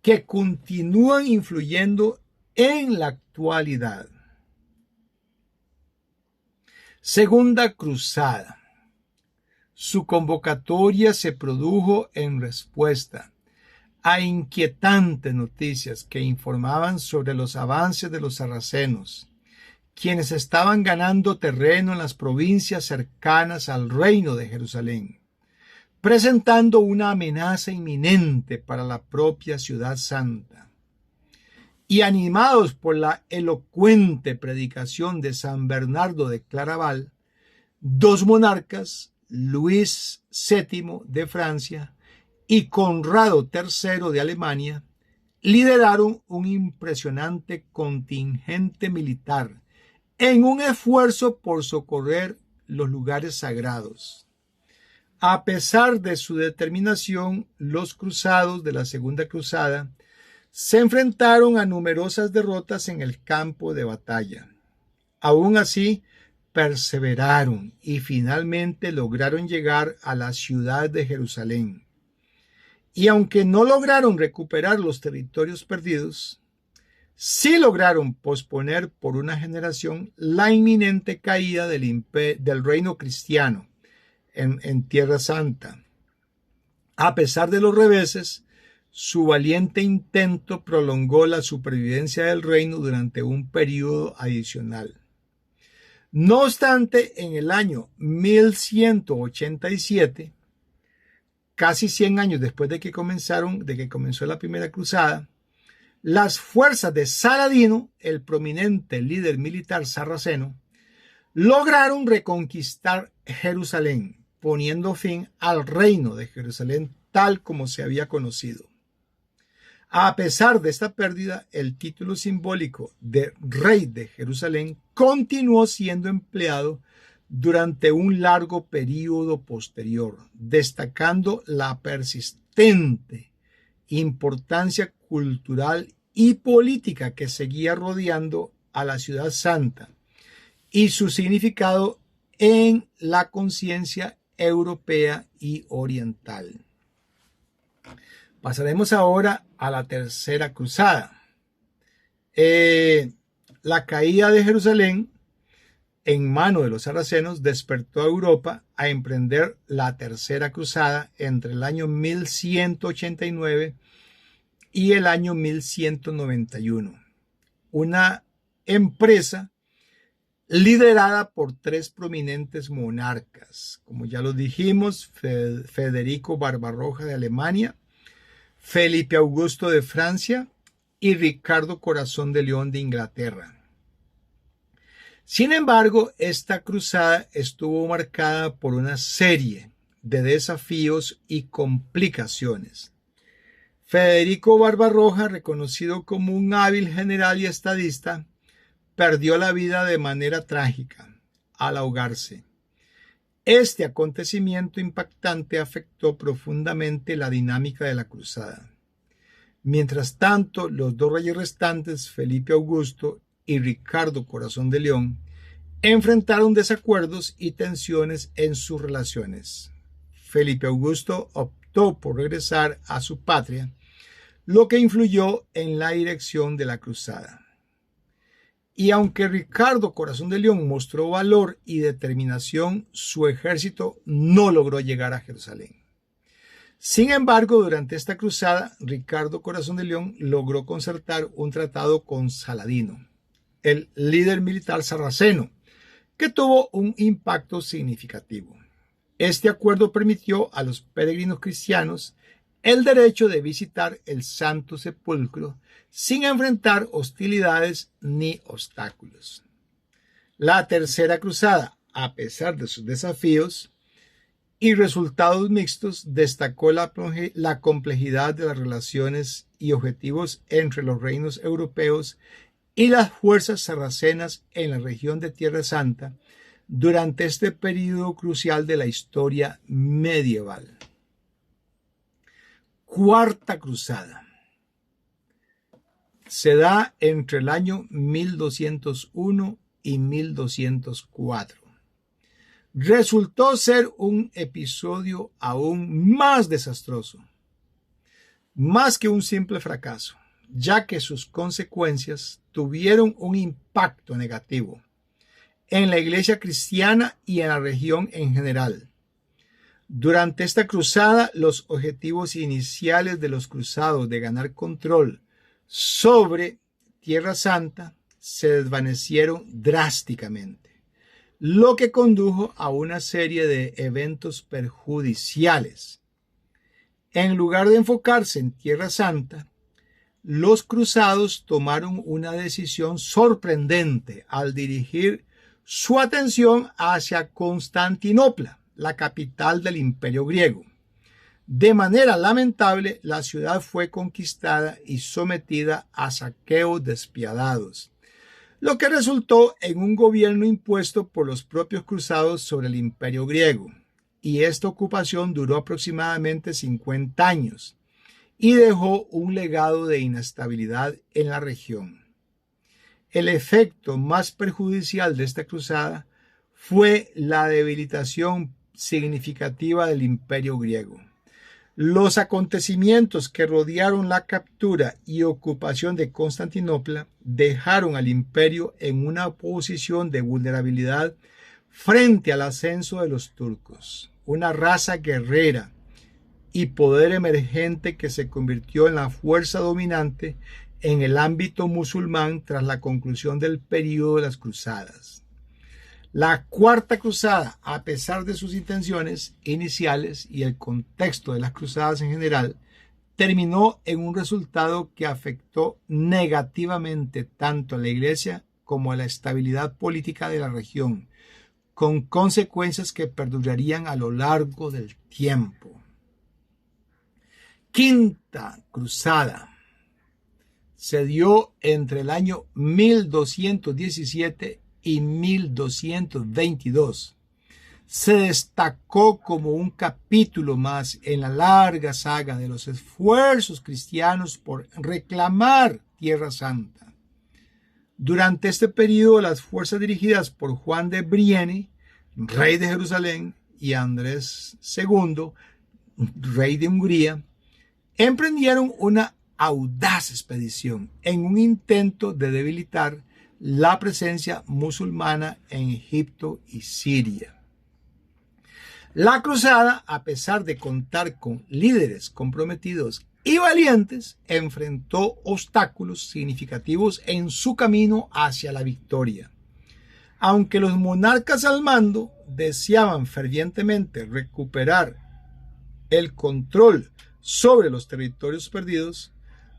que continúan influyendo en la actualidad. Segunda Cruzada. Su convocatoria se produjo en respuesta a inquietantes noticias que informaban sobre los avances de los sarracenos, quienes estaban ganando terreno en las provincias cercanas al reino de Jerusalén, presentando una amenaza inminente para la propia ciudad santa. Y animados por la elocuente predicación de San Bernardo de Claraval, dos monarcas, Luis VII de Francia y Conrado III de Alemania, lideraron un impresionante contingente militar en un esfuerzo por socorrer los lugares sagrados. A pesar de su determinación, los cruzados de la Segunda Cruzada se enfrentaron a numerosas derrotas en el campo de batalla. Aún así, perseveraron y finalmente lograron llegar a la ciudad de Jerusalén. Y aunque no lograron recuperar los territorios perdidos, sí lograron posponer por una generación la inminente caída del reino cristiano en Tierra Santa. A pesar de los reveses, su valiente intento prolongó la supervivencia del reino durante un periodo adicional. No obstante, en el año 1187, casi 100 años después de que comenzó la primera cruzada, las fuerzas de Saladino, el prominente líder militar sarraceno, lograron reconquistar Jerusalén, poniendo fin al reino de Jerusalén tal como se había conocido. A pesar de esta pérdida, el título simbólico de Rey de Jerusalén continuó siendo empleado durante un largo período posterior, destacando la persistente importancia cultural y política que seguía rodeando a la ciudad santa y su significado en la conciencia europea y oriental. Pasaremos ahora a la tercera cruzada. La caída de Jerusalén en manos de los sarracenos despertó a Europa a emprender la tercera cruzada entre el año 1189 y el año 1191. Una empresa liderada por tres prominentes monarcas, como ya lo dijimos, Federico Barbarroja de Alemania, Felipe Augusto de Francia y Ricardo Corazón de León de Inglaterra. Sin embargo, esta cruzada estuvo marcada por una serie de desafíos y complicaciones. Federico Barbarroja, reconocido como un hábil general y estadista, perdió la vida de manera trágica al ahogarse. Este acontecimiento impactante afectó profundamente la dinámica de la cruzada. Mientras tanto, los dos reyes restantes, Felipe Augusto y Ricardo Corazón de León, enfrentaron desacuerdos y tensiones en sus relaciones. Felipe Augusto optó por regresar a su patria, lo que influyó en la dirección de la cruzada. Y aunque Ricardo Corazón de León mostró valor y determinación, su ejército no logró llegar a Jerusalén. Sin embargo, durante esta cruzada, Ricardo Corazón de León logró concertar un tratado con Saladino, el líder militar sarraceno, que tuvo un impacto significativo. Este acuerdo permitió a los peregrinos cristianos el derecho de visitar el Santo Sepulcro sin enfrentar hostilidades ni obstáculos. La tercera cruzada, a pesar de sus desafíos y resultados mixtos, destacó la complejidad de las relaciones y objetivos entre los reinos europeos y las fuerzas sarracenas en la región de Tierra Santa durante este periodo crucial de la historia medieval. Cuarta cruzada. Se da entre el año 1201 y 1204. Resultó ser un episodio aún más desastroso, más que un simple fracaso, ya que sus consecuencias tuvieron un impacto negativo en la iglesia cristiana y en la región en general. Durante esta cruzada, los objetivos iniciales de los cruzados de ganar control sobre Tierra Santa se desvanecieron drásticamente, lo que condujo a una serie de eventos perjudiciales. En lugar de enfocarse en Tierra Santa, los cruzados tomaron una decisión sorprendente al dirigir su atención hacia Constantinopla, la capital del Imperio griego. De manera lamentable, la ciudad fue conquistada y sometida a saqueos despiadados, lo que resultó en un gobierno impuesto por los propios cruzados sobre el Imperio griego. Y esta ocupación duró aproximadamente 50 años y dejó un legado de inestabilidad en la región. El efecto más perjudicial de esta cruzada fue la debilitación significativa del Imperio griego. Los acontecimientos que rodearon la captura y ocupación de Constantinopla dejaron al imperio en una posición de vulnerabilidad frente al ascenso de los turcos, una raza guerrera y poder emergente que se convirtió en la fuerza dominante en el ámbito musulmán tras la conclusión del período de las cruzadas. La Cuarta Cruzada, a pesar de sus intenciones iniciales y el contexto de las cruzadas en general, terminó en un resultado que afectó negativamente tanto a la Iglesia como a la estabilidad política de la región, con consecuencias que perdurarían a lo largo del tiempo. Quinta Cruzada se dio entre el año 1217 y 1222. Se destacó como un capítulo más en la larga saga de los esfuerzos cristianos por reclamar Tierra Santa. Durante este periodo, las fuerzas dirigidas por Juan de Brienne, rey de Jerusalén, y Andrés II, rey de Hungría, emprendieron una audaz expedición en un intento de debilitar la presencia musulmana en Egipto y Siria. La cruzada, a pesar de contar con líderes comprometidos y valientes, enfrentó obstáculos significativos en su camino hacia la victoria. Aunque los monarcas al mando deseaban fervientemente recuperar el control sobre los territorios perdidos,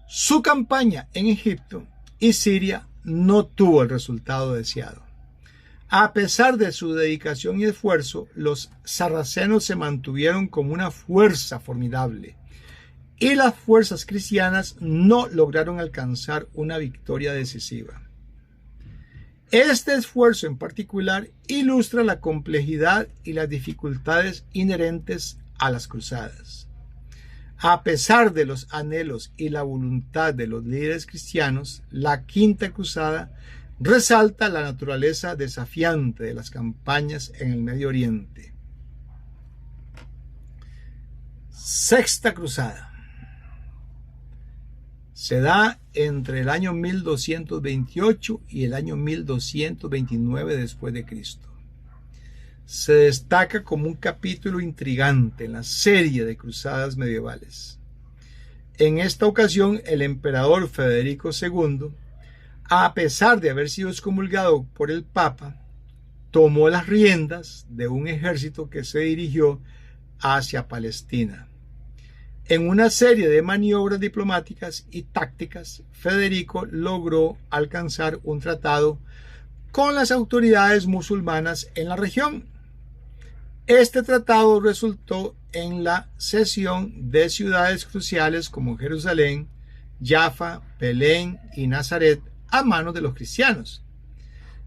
su campaña en Egipto y Siria no tuvo el resultado deseado. A pesar de su dedicación y esfuerzo, los sarracenos se mantuvieron como una fuerza formidable y las fuerzas cristianas no lograron alcanzar una victoria decisiva. Este esfuerzo en particular ilustra la complejidad y las dificultades inherentes a las cruzadas. A pesar de los anhelos y la voluntad de los líderes cristianos, la Quinta Cruzada resalta la naturaleza desafiante de las campañas en el Medio Oriente. Sexta Cruzada. Se da entre el año 1228 y el año 1229 después de Cristo. Se destaca como un capítulo intrigante en la serie de cruzadas medievales. En esta ocasión, el emperador Federico II, a pesar de haber sido excomulgado por el Papa, tomó las riendas de un ejército que se dirigió hacia Palestina. En una serie de maniobras diplomáticas y tácticas, Federico logró alcanzar un tratado con las autoridades musulmanas en la región. Este tratado resultó en la cesión de ciudades cruciales como Jerusalén, Jaffa, Belén y Nazaret a manos de los cristianos.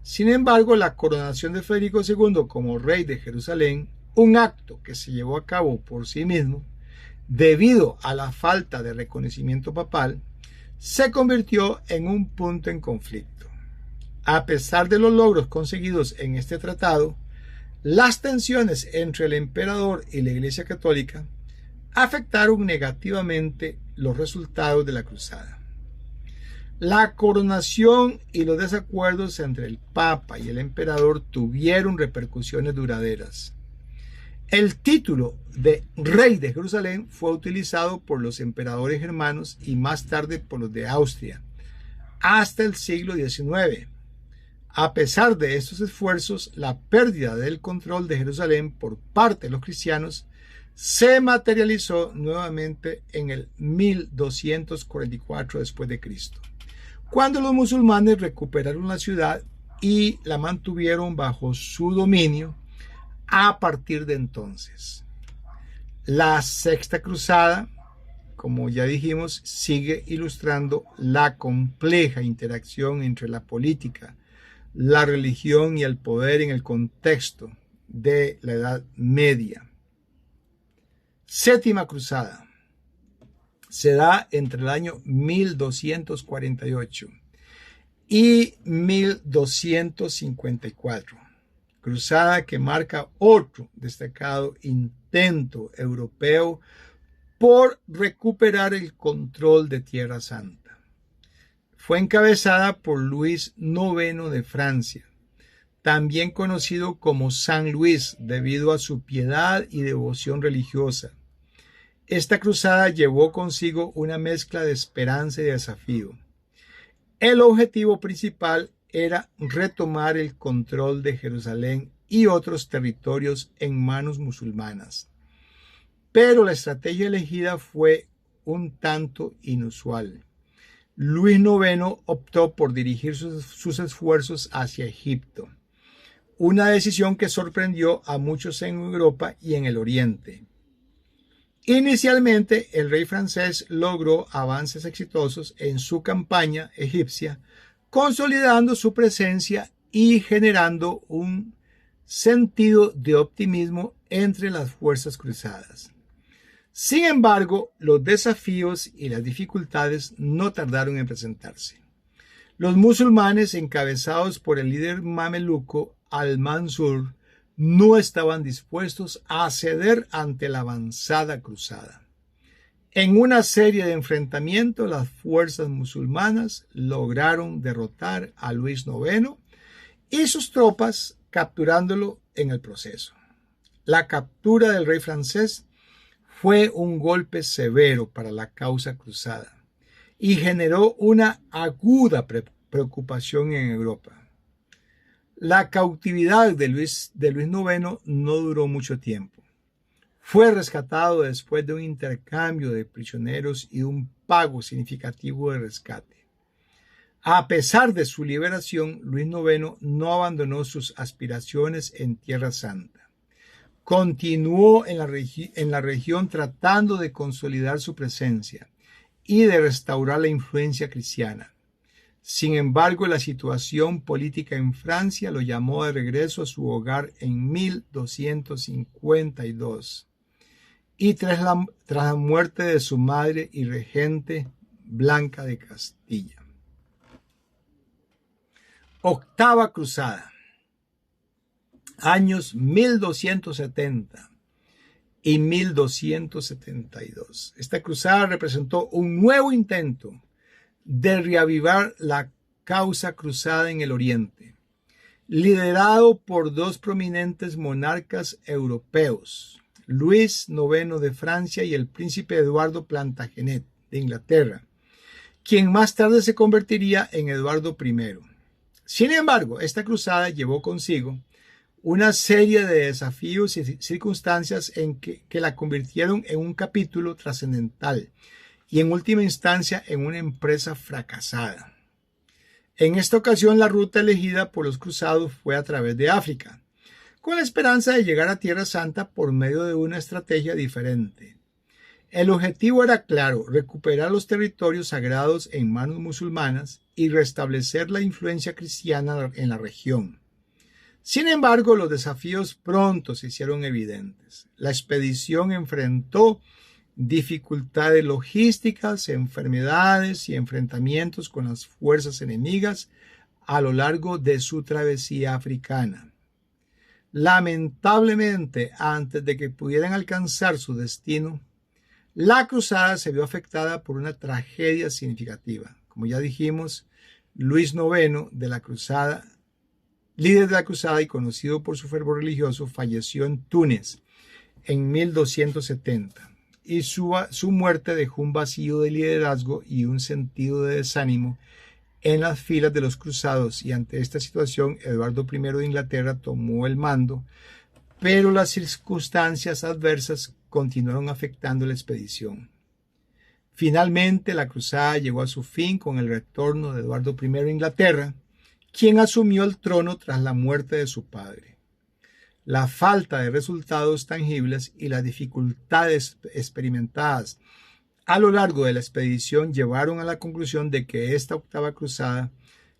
Sin embargo, la coronación de Federico II como rey de Jerusalén, un acto que se llevó a cabo por sí mismo, debido a la falta de reconocimiento papal, se convirtió en un punto en conflicto. A pesar de los logros conseguidos en este tratado, las tensiones entre el emperador y la Iglesia Católica afectaron negativamente los resultados de la cruzada. La coronación y los desacuerdos entre el Papa y el emperador tuvieron repercusiones duraderas. El título de Rey de Jerusalén fue utilizado por los emperadores germanos y más tarde por los de Austria, hasta el siglo XIX. A pesar de estos esfuerzos, la pérdida del control de Jerusalén por parte de los cristianos se materializó nuevamente en el 1244 después de Cristo, cuando los musulmanes recuperaron la ciudad y la mantuvieron bajo su dominio. A partir de entonces, la Sexta Cruzada, como ya dijimos, sigue ilustrando la compleja interacción entre la política, la religión y el poder en el contexto de la Edad Media. Séptima Cruzada. Se da entre el año 1248 y 1254. Cruzada que marca otro destacado intento europeo por recuperar el control de Tierra Santa. Fue encabezada por Luis IX de Francia, también conocido como San Luis debido a su piedad y devoción religiosa. Esta cruzada llevó consigo una mezcla de esperanza y desafío. El objetivo principal era retomar el control de Jerusalén y otros territorios en manos musulmanas. Pero la estrategia elegida fue un tanto inusual. Luis IX optó por dirigir sus esfuerzos hacia Egipto, una decisión que sorprendió a muchos en Europa y en el Oriente. Inicialmente, el rey francés logró avances exitosos en su campaña egipcia, consolidando su presencia y generando un sentido de optimismo entre las fuerzas cruzadas. Sin embargo, los desafíos y las dificultades no tardaron en presentarse. Los musulmanes, encabezados por el líder mameluco Al-Mansur, no estaban dispuestos a ceder ante la avanzada cruzada. En una serie de enfrentamientos, las fuerzas musulmanas lograron derrotar a Luis IX y sus tropas, capturándolo en el proceso. La captura del rey francés fue un golpe severo para la causa cruzada y generó una aguda preocupación en Europa. La cautividad de Luis IX no duró mucho tiempo. Fue rescatado después de un intercambio de prisioneros y un pago significativo de rescate. A pesar de su liberación, Luis IX no abandonó sus aspiraciones en Tierra Santa. Continuó en la región tratando de consolidar su presencia y de restaurar la influencia cristiana. Sin embargo, la situación política en Francia lo llamó de regreso a su hogar en 1252 y tras la muerte de su madre y regente Blanca de Castilla. Octava Cruzada, años 1270 y 1272. Esta cruzada representó un nuevo intento de reavivar la causa cruzada en el Oriente, liderado por dos prominentes monarcas europeos, Luis IX de Francia y el príncipe Eduardo Plantagenet de Inglaterra, quien más tarde se convertiría en Eduardo I. Sin embargo, esta cruzada llevó consigo una serie de desafíos y circunstancias que la convirtieron en un capítulo trascendental y en última instancia en una empresa fracasada. En esta ocasión, la ruta elegida por los cruzados fue a través de África, con la esperanza de llegar a Tierra Santa por medio de una estrategia diferente. El objetivo era claro: recuperar los territorios sagrados en manos musulmanas y restablecer la influencia cristiana en la región. Sin embargo, los desafíos pronto se hicieron evidentes. La expedición enfrentó dificultades logísticas, enfermedades y enfrentamientos con las fuerzas enemigas a lo largo de su travesía africana. Lamentablemente, antes de que pudieran alcanzar su destino, la cruzada se vio afectada por una tragedia significativa. Como ya dijimos, Luis IX de la cruzada, líder de la cruzada y conocido por su fervor religioso, falleció en Túnez en 1270. Y su muerte dejó un vacío de liderazgo y un sentido de desánimo en las filas de los cruzados, y ante esta situación Eduardo I de Inglaterra tomó el mando, pero las circunstancias adversas continuaron afectando la expedición. Finalmente, la cruzada llegó a su fin con el retorno de Eduardo I de Inglaterra, quien asumió el trono tras la muerte de su padre. La falta de resultados tangibles y las dificultades experimentadas a lo largo de la expedición llevaron a la conclusión de que esta octava cruzada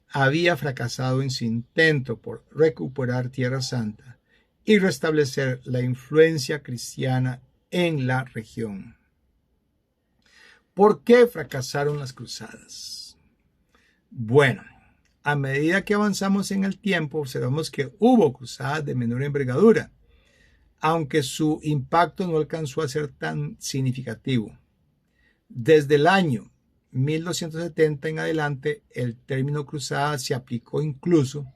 había fracasado en su intento por recuperar Tierra Santa y restablecer la influencia cristiana en la región. ¿Por qué fracasaron las cruzadas? Bueno, a medida que avanzamos en el tiempo, observamos que hubo cruzadas de menor envergadura, aunque su impacto no alcanzó a ser tan significativo. Desde el año 1270 en adelante, el término cruzada se aplicó incluso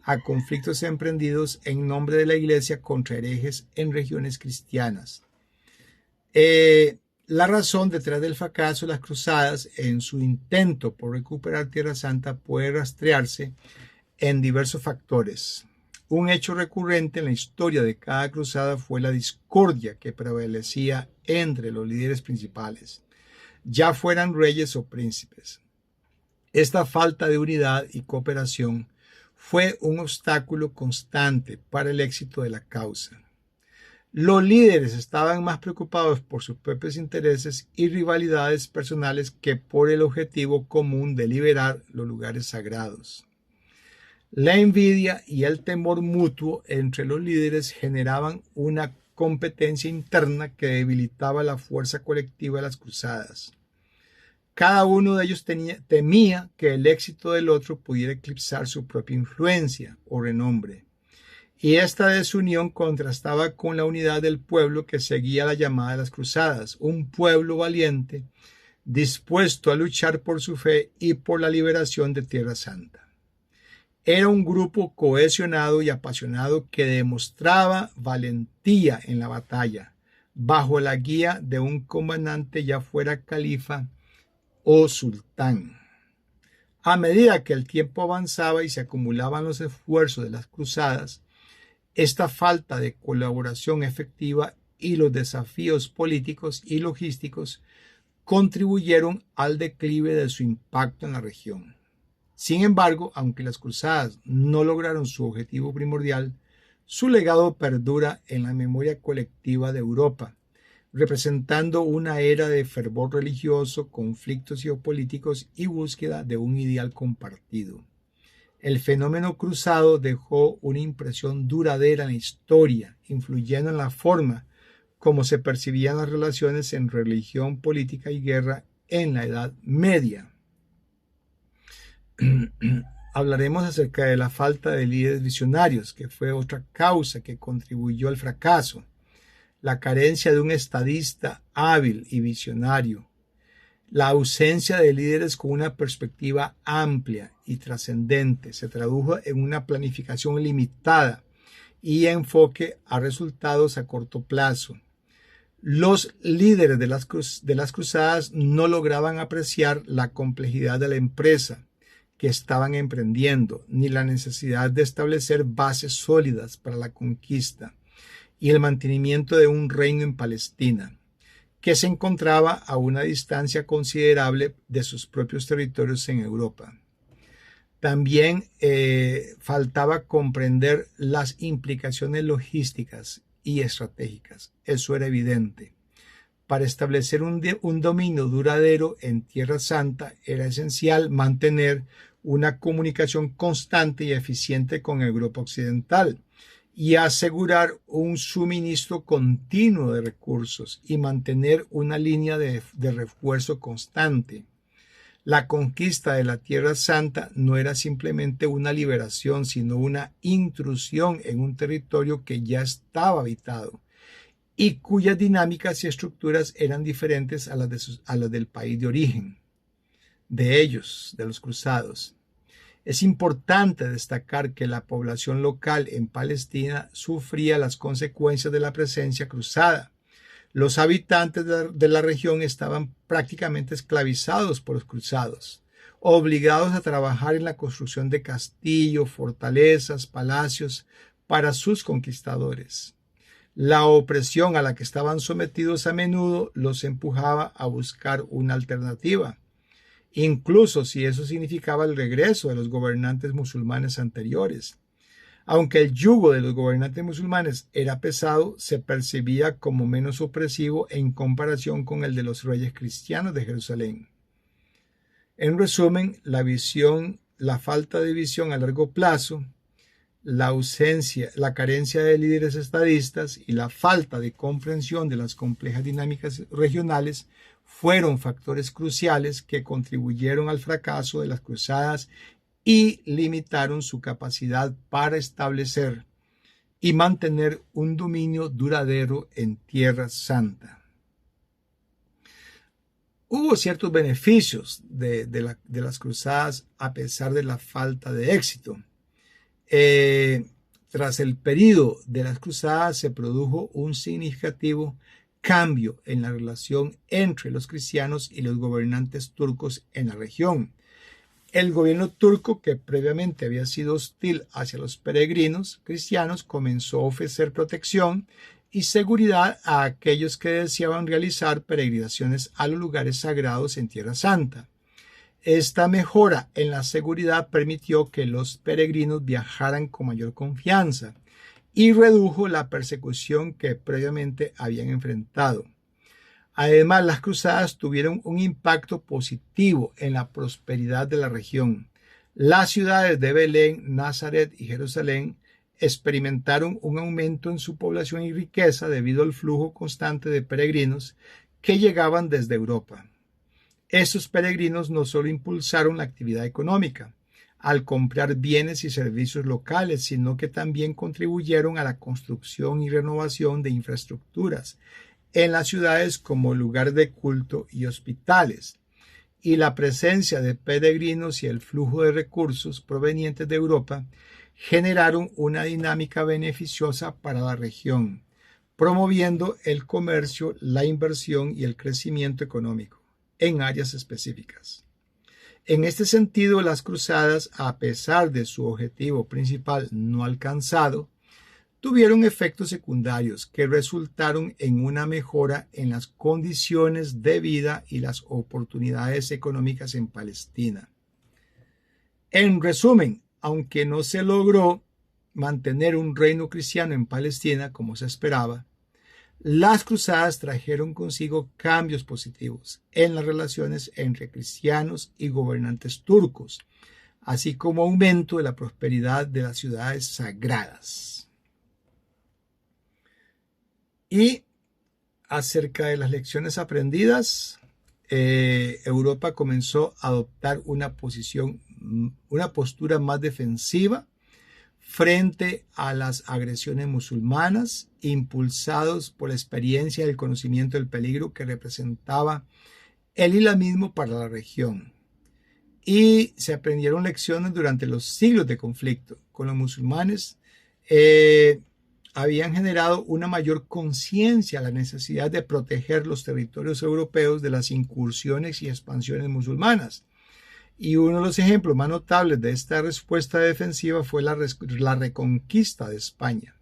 a conflictos emprendidos en nombre de la Iglesia contra herejes en regiones cristianas. La razón detrás del fracaso de las cruzadas en su intento por recuperar Tierra Santa puede rastrearse en diversos factores. Un hecho recurrente en la historia de cada cruzada fue la discordia que prevalecía entre los líderes principales, ya fueran reyes o príncipes. Esta falta de unidad y cooperación fue un obstáculo constante para el éxito de la causa. Los líderes estaban más preocupados por sus propios intereses y rivalidades personales que por el objetivo común de liberar los lugares sagrados. La envidia y el temor mutuo entre los líderes generaban una competencia interna que debilitaba la fuerza colectiva de las cruzadas. Cada uno de ellos temía que el éxito del otro pudiera eclipsar su propia influencia o renombre. Y esta desunión contrastaba con la unidad del pueblo que seguía la llamada de las cruzadas, un pueblo valiente, dispuesto a luchar por su fe y por la liberación de Tierra Santa. Era un grupo cohesionado y apasionado que demostraba valentía en la batalla, bajo la guía de un comandante, ya fuera califa o sultán. A medida que el tiempo avanzaba y se acumulaban los esfuerzos de las cruzadas, esta falta de colaboración efectiva y los desafíos políticos y logísticos contribuyeron al declive de su impacto en la región. Sin embargo, aunque las cruzadas no lograron su objetivo primordial, su legado perdura en la memoria colectiva de Europa, representando una era de fervor religioso, conflictos geopolíticos y búsqueda de un ideal compartido. El fenómeno cruzado dejó una impresión duradera en la historia, influyendo en la forma como se percibían las relaciones en religión, política y guerra en la Edad Media. Hablaremos acerca de la falta de líderes visionarios, que fue otra causa que contribuyó al fracaso. La carencia de un estadista hábil y visionario. La ausencia de líderes con una perspectiva amplia y trascendente se tradujo en una planificación limitada y enfoque a resultados a corto plazo. Los líderes de las cruzadas no lograban apreciar la complejidad de la empresa que estaban emprendiendo, ni la necesidad de establecer bases sólidas para la conquista y el mantenimiento de un reino en Palestina, que se encontraba a una distancia considerable de sus propios territorios en Europa. También faltaba comprender las implicaciones logísticas y estratégicas. Eso era evidente. Para establecer un dominio duradero en Tierra Santa era esencial mantener una comunicación constante y eficiente con Europa Occidental y asegurar un suministro continuo de recursos y mantener una línea de refuerzo constante. La conquista de la Tierra Santa no era simplemente una liberación, sino una intrusión en un territorio que ya estaba habitado y cuyas dinámicas y estructuras eran diferentes a las del país de origen de ellos, de los cruzados. Es importante destacar que la población local en Palestina sufría las consecuencias de la presencia cruzada. Los habitantes de la región estaban prácticamente esclavizados por los cruzados, obligados a trabajar en la construcción de castillos, fortalezas, palacios para sus conquistadores. La opresión a la que estaban sometidos a menudo los empujaba a buscar una alternativa, incluso si eso significaba el regreso de los gobernantes musulmanes anteriores. Aunque el yugo de los gobernantes musulmanes era pesado, se percibía como menos opresivo en comparación con el de los reyes cristianos de Jerusalén. En resumen, la falta de visión a largo plazo, la carencia de líderes estadistas y la falta de comprensión de las complejas dinámicas regionales fueron factores cruciales que contribuyeron al fracaso de las cruzadas y limitaron su capacidad para establecer y mantener un dominio duradero en Tierra Santa. Hubo ciertos beneficios de las cruzadas a pesar de la falta de éxito. Tras el período de las cruzadas se produjo un significativo cambio en la relación entre los cristianos y los gobernantes turcos en la región. El gobierno turco, que previamente había sido hostil hacia los peregrinos cristianos, comenzó a ofrecer protección y seguridad a aquellos que deseaban realizar peregrinaciones a los lugares sagrados en Tierra Santa. Esta mejora en la seguridad permitió que los peregrinos viajaran con mayor confianza y redujo la persecución que previamente habían enfrentado. Además, las cruzadas tuvieron un impacto positivo en la prosperidad de la región. Las ciudades de Belén, Nazaret y Jerusalén experimentaron un aumento en su población y riqueza debido al flujo constante de peregrinos que llegaban desde Europa. Estos peregrinos no solo impulsaron la actividad económica al comprar bienes y servicios locales, sino que también contribuyeron a la construcción y renovación de infraestructuras en las ciudades como lugar de culto y hospitales. Y la presencia de peregrinos y el flujo de recursos provenientes de Europa generaron una dinámica beneficiosa para la región, promoviendo el comercio, la inversión y el crecimiento económico en áreas específicas. En este sentido, las cruzadas, a pesar de su objetivo principal no alcanzado, tuvieron efectos secundarios que resultaron en una mejora en las condiciones de vida y las oportunidades económicas en Palestina. En resumen, aunque no se logró mantener un reino cristiano en Palestina como se esperaba, las cruzadas trajeron consigo cambios positivos en las relaciones entre cristianos y gobernantes turcos, así como aumento de la prosperidad de las ciudades sagradas. Y acerca de las lecciones aprendidas, Europa comenzó a adoptar una postura más defensiva frente a las agresiones musulmanas, impulsados por la experiencia y el conocimiento del peligro que representaba el islamismo para la región. Y se aprendieron lecciones durante los siglos de conflicto con los musulmanes. Habían generado una mayor conciencia a la necesidad de proteger los territorios europeos de las incursiones y expansiones musulmanas. Y uno de los ejemplos más notables de esta respuesta defensiva fue la reconquista de España.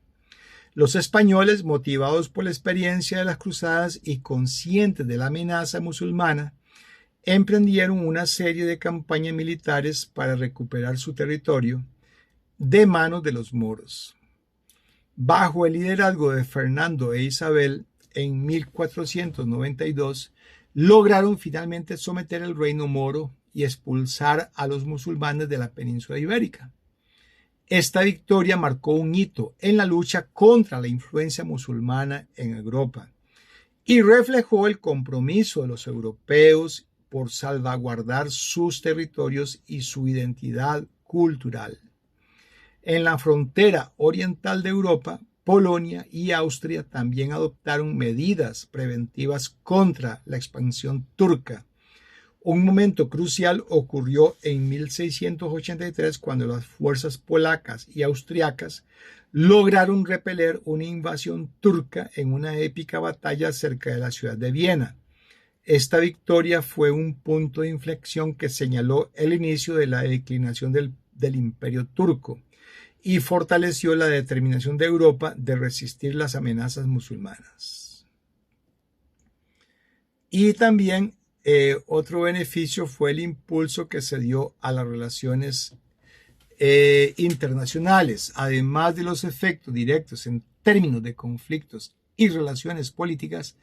Los españoles, motivados por la experiencia de las cruzadas y conscientes de la amenaza musulmana, emprendieron una serie de campañas militares para recuperar su territorio de manos de los moros. Bajo el liderazgo de Fernando e Isabel, en 1492, lograron finalmente someter el reino moro y expulsar a los musulmanes de la península ibérica. Esta victoria marcó un hito en la lucha contra la influencia musulmana en Europa y reflejó el compromiso de los europeos por salvaguardar sus territorios y su identidad cultural. En la frontera oriental de Europa, Polonia y Austria también adoptaron medidas preventivas contra la expansión turca. Un momento crucial ocurrió en 1683 cuando las fuerzas polacas y austriacas lograron repeler una invasión turca en una épica batalla cerca de la ciudad de Viena. Esta victoria fue un punto de inflexión que señaló el inicio de la declinación del Imperio turco y fortaleció la determinación de Europa de resistir las amenazas musulmanas. Y también otro beneficio fue el impulso que se dio a las relaciones internacionales, además de los efectos directos en términos de conflictos y relaciones políticas.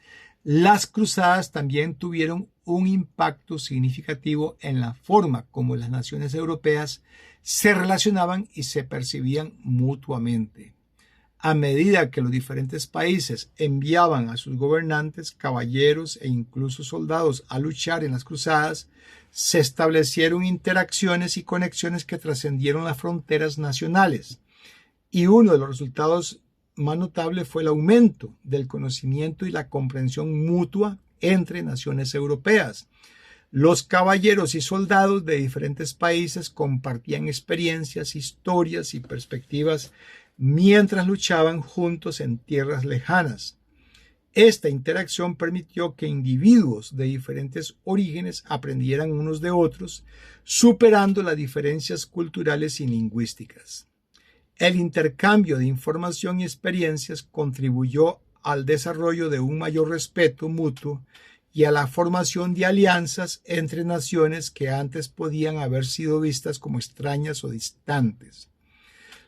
Las cruzadas también tuvieron un impacto significativo en la forma como las naciones europeas se relacionaban y se percibían mutuamente. A medida que los diferentes países enviaban a sus gobernantes, caballeros e incluso soldados a luchar en las cruzadas, se establecieron interacciones y conexiones que trascendieron las fronteras nacionales. Y uno de los resultados más notables fue el aumento del conocimiento y la comprensión mutua entre naciones europeas. Los caballeros y soldados de diferentes países compartían experiencias, historias y perspectivas mientras luchaban juntos en tierras lejanas. Esta interacción permitió que individuos de diferentes orígenes aprendieran unos de otros, superando las diferencias culturales y lingüísticas. El intercambio de información y experiencias contribuyó al desarrollo de un mayor respeto mutuo y a la formación de alianzas entre naciones que antes podían haber sido vistas como extrañas o distantes.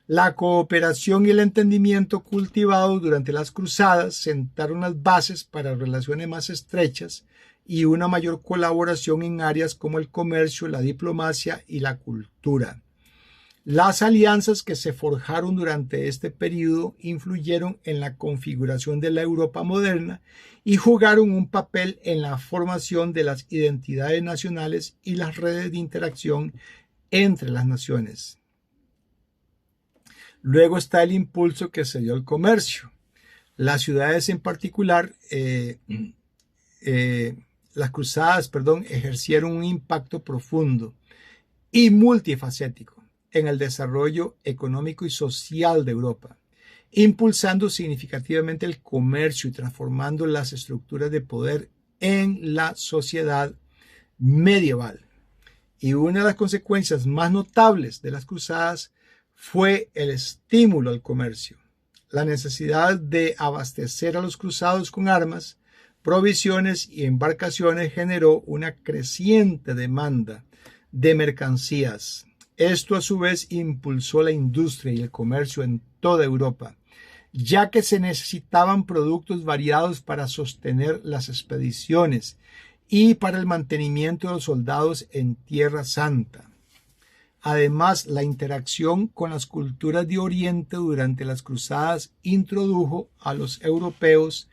La cooperación y el entendimiento cultivados durante las cruzadas sentaron las bases para relaciones más estrechas y una mayor colaboración en áreas como el comercio, la diplomacia y la cultura. Las alianzas que se forjaron durante este periodo influyeron en la configuración de la Europa moderna y jugaron un papel en la formación de las identidades nacionales y las redes de interacción entre las naciones. Luego está el impulso que se dio al comercio. Las ciudades en particular, las cruzadas, ejercieron un impacto profundo y multifacético en el desarrollo económico y social de Europa, impulsando significativamente el comercio y transformando las estructuras de poder en la sociedad medieval. Y una de las consecuencias más notables de las cruzadas fue el estímulo al comercio. La necesidad de abastecer a los cruzados con armas, provisiones y embarcaciones generó una creciente demanda de mercancías. Esto a su vez impulsó la industria y el comercio en toda Europa, ya que se necesitaban productos variados para sostener las expediciones y para el mantenimiento de los soldados en Tierra Santa. Además, la interacción con las culturas de Oriente durante las cruzadas introdujo a los europeos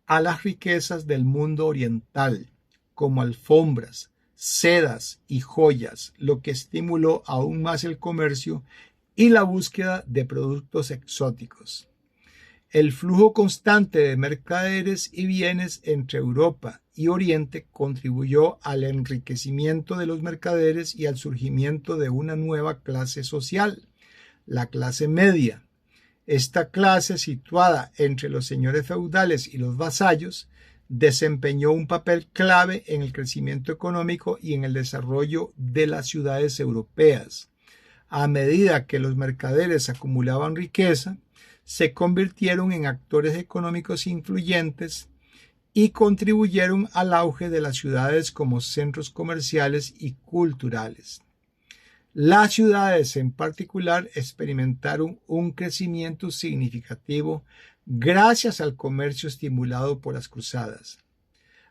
a las riquezas del mundo oriental, como alfombras, sedas y joyas, lo que estimuló aún más el comercio y la búsqueda de productos exóticos. El flujo constante de mercaderes y bienes entre Europa y Oriente contribuyó al enriquecimiento de los mercaderes y al surgimiento de una nueva clase social, la clase media. Esta clase, situada entre los señores feudales y los vasallos, desempeñó un papel clave en el crecimiento económico y en el desarrollo de las ciudades europeas. A medida que los mercaderes acumulaban riqueza, se convirtieron en actores económicos influyentes y contribuyeron al auge de las ciudades como centros comerciales y culturales. Las ciudades en particular experimentaron un crecimiento significativo gracias al comercio estimulado por las cruzadas.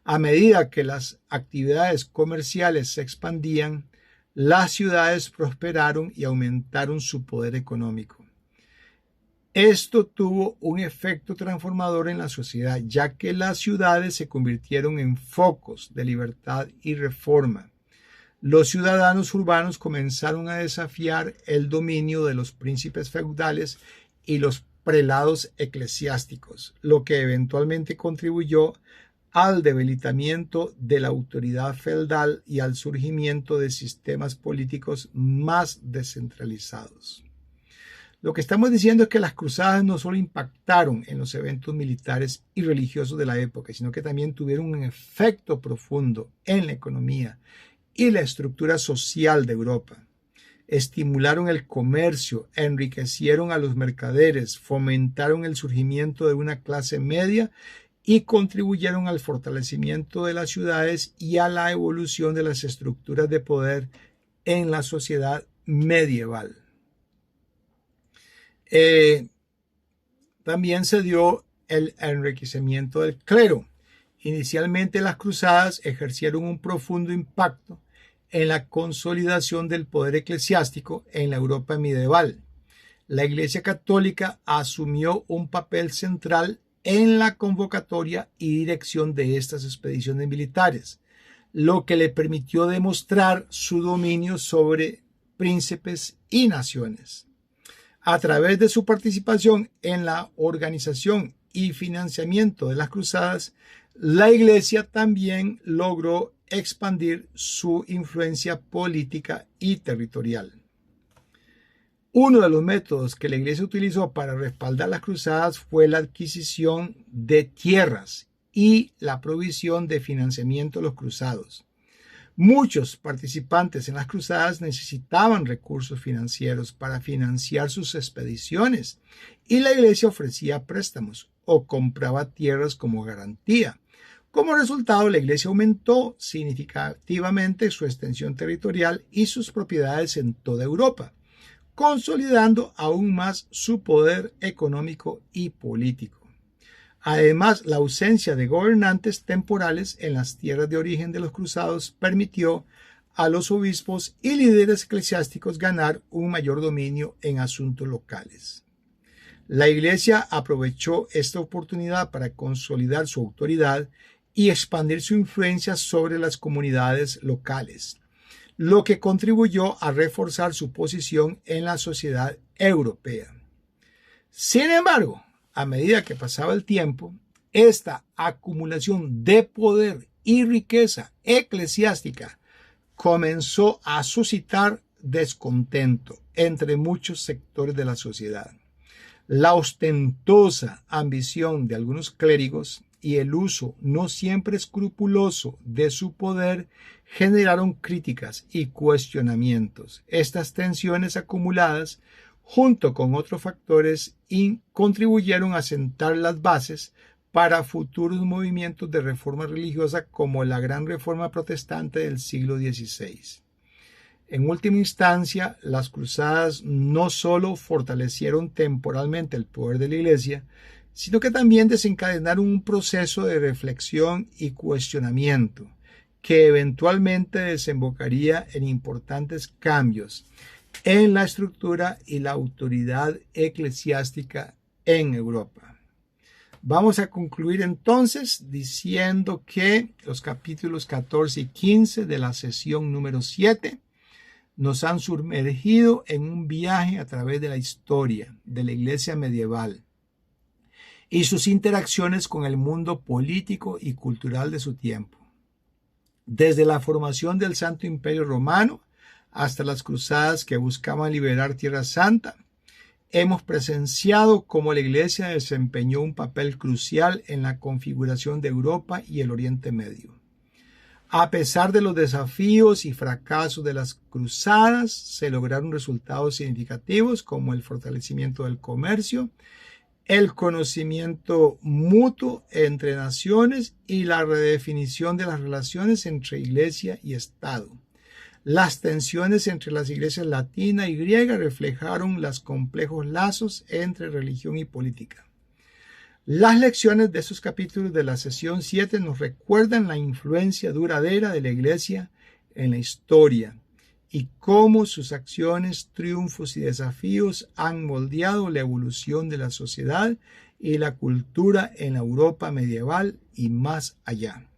A medida que las actividades comerciales se expandían, las ciudades prosperaron y aumentaron su poder económico. Esto tuvo un efecto transformador en la sociedad, ya que las ciudades se convirtieron en focos de libertad y reforma. Los ciudadanos urbanos comenzaron a desafiar el dominio de los príncipes feudales y los prelados eclesiásticos, lo que eventualmente contribuyó al debilitamiento de la autoridad feudal y al surgimiento de sistemas políticos más descentralizados. Lo que estamos diciendo es que las cruzadas no solo impactaron en los eventos militares y religiosos de la época, sino que también tuvieron un efecto profundo en la economía y la estructura social de Europa. Estimularon el comercio, enriquecieron a los mercaderes, fomentaron el surgimiento de una clase media y contribuyeron al fortalecimiento de las ciudades y a la evolución de las estructuras de poder en la sociedad medieval. También se dio el enriquecimiento del clero. Inicialmente las cruzadas ejercieron un profundo impacto en la consolidación del poder eclesiástico en la Europa medieval. La Iglesia Católica asumió un papel central en la convocatoria y dirección de estas expediciones militares, lo que le permitió demostrar su dominio sobre príncipes y naciones. A través de su participación en la organización y financiamiento de las cruzadas, la Iglesia también logró expandir su influencia política y territorial. Uno de los métodos que la Iglesia utilizó para respaldar las cruzadas fue la adquisición de tierras y la provisión de financiamiento de los cruzados. Muchos participantes en las cruzadas necesitaban recursos financieros para financiar sus expediciones y la Iglesia ofrecía préstamos o compraba tierras como garantía. Como resultado, la Iglesia aumentó significativamente su extensión territorial y sus propiedades en toda Europa, consolidando aún más su poder económico y político. Además, la ausencia de gobernantes temporales en las tierras de origen de los cruzados permitió a los obispos y líderes eclesiásticos ganar un mayor dominio en asuntos locales. La Iglesia aprovechó esta oportunidad para consolidar su autoridad y expandir su influencia sobre las comunidades locales, lo que contribuyó a reforzar su posición en la sociedad europea. Sin embargo, a medida que pasaba el tiempo, esta acumulación de poder y riqueza eclesiástica comenzó a suscitar descontento entre muchos sectores de la sociedad. La ostentosa ambición de algunos clérigos y el uso no siempre escrupuloso de su poder generaron críticas y cuestionamientos. Estas tensiones acumuladas, junto con otros factores, contribuyeron a sentar las bases para futuros movimientos de reforma religiosa como la Gran Reforma Protestante del siglo XVI. En última instancia, las cruzadas no solo fortalecieron temporalmente el poder de la Iglesia, sino que también desencadenaron un proceso de reflexión y cuestionamiento que eventualmente desembocaría en importantes cambios en la estructura y la autoridad eclesiástica en Europa. Vamos a concluir entonces diciendo que los capítulos 14 y 15 de la sesión número 7 nos han sumergido en un viaje a través de la historia de la Iglesia medieval y sus interacciones con el mundo político y cultural de su tiempo. Desde la formación del Santo Imperio Romano hasta las cruzadas que buscaban liberar Tierra Santa, hemos presenciado cómo la Iglesia desempeñó un papel crucial en la configuración de Europa y el Oriente Medio. A pesar de los desafíos y fracasos de las cruzadas, se lograron resultados significativos como el fortalecimiento del comercio, el conocimiento mutuo entre naciones y la redefinición de las relaciones entre Iglesia y Estado. Las tensiones entre las iglesias latina y griega reflejaron los complejos lazos entre religión y política. Las lecciones de estos capítulos de la sesión 7 nos recuerdan la influencia duradera de la Iglesia en la historia y cómo sus acciones, triunfos y desafíos han moldeado la evolución de la sociedad y la cultura en la Europa medieval y más allá.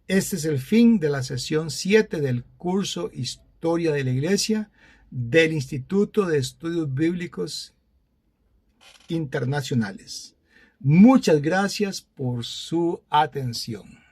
Este es el fin de la sesión 7 del curso Historia de la Iglesia del Instituto de Estudios Bíblicos Internacionales. Muchas gracias por su atención.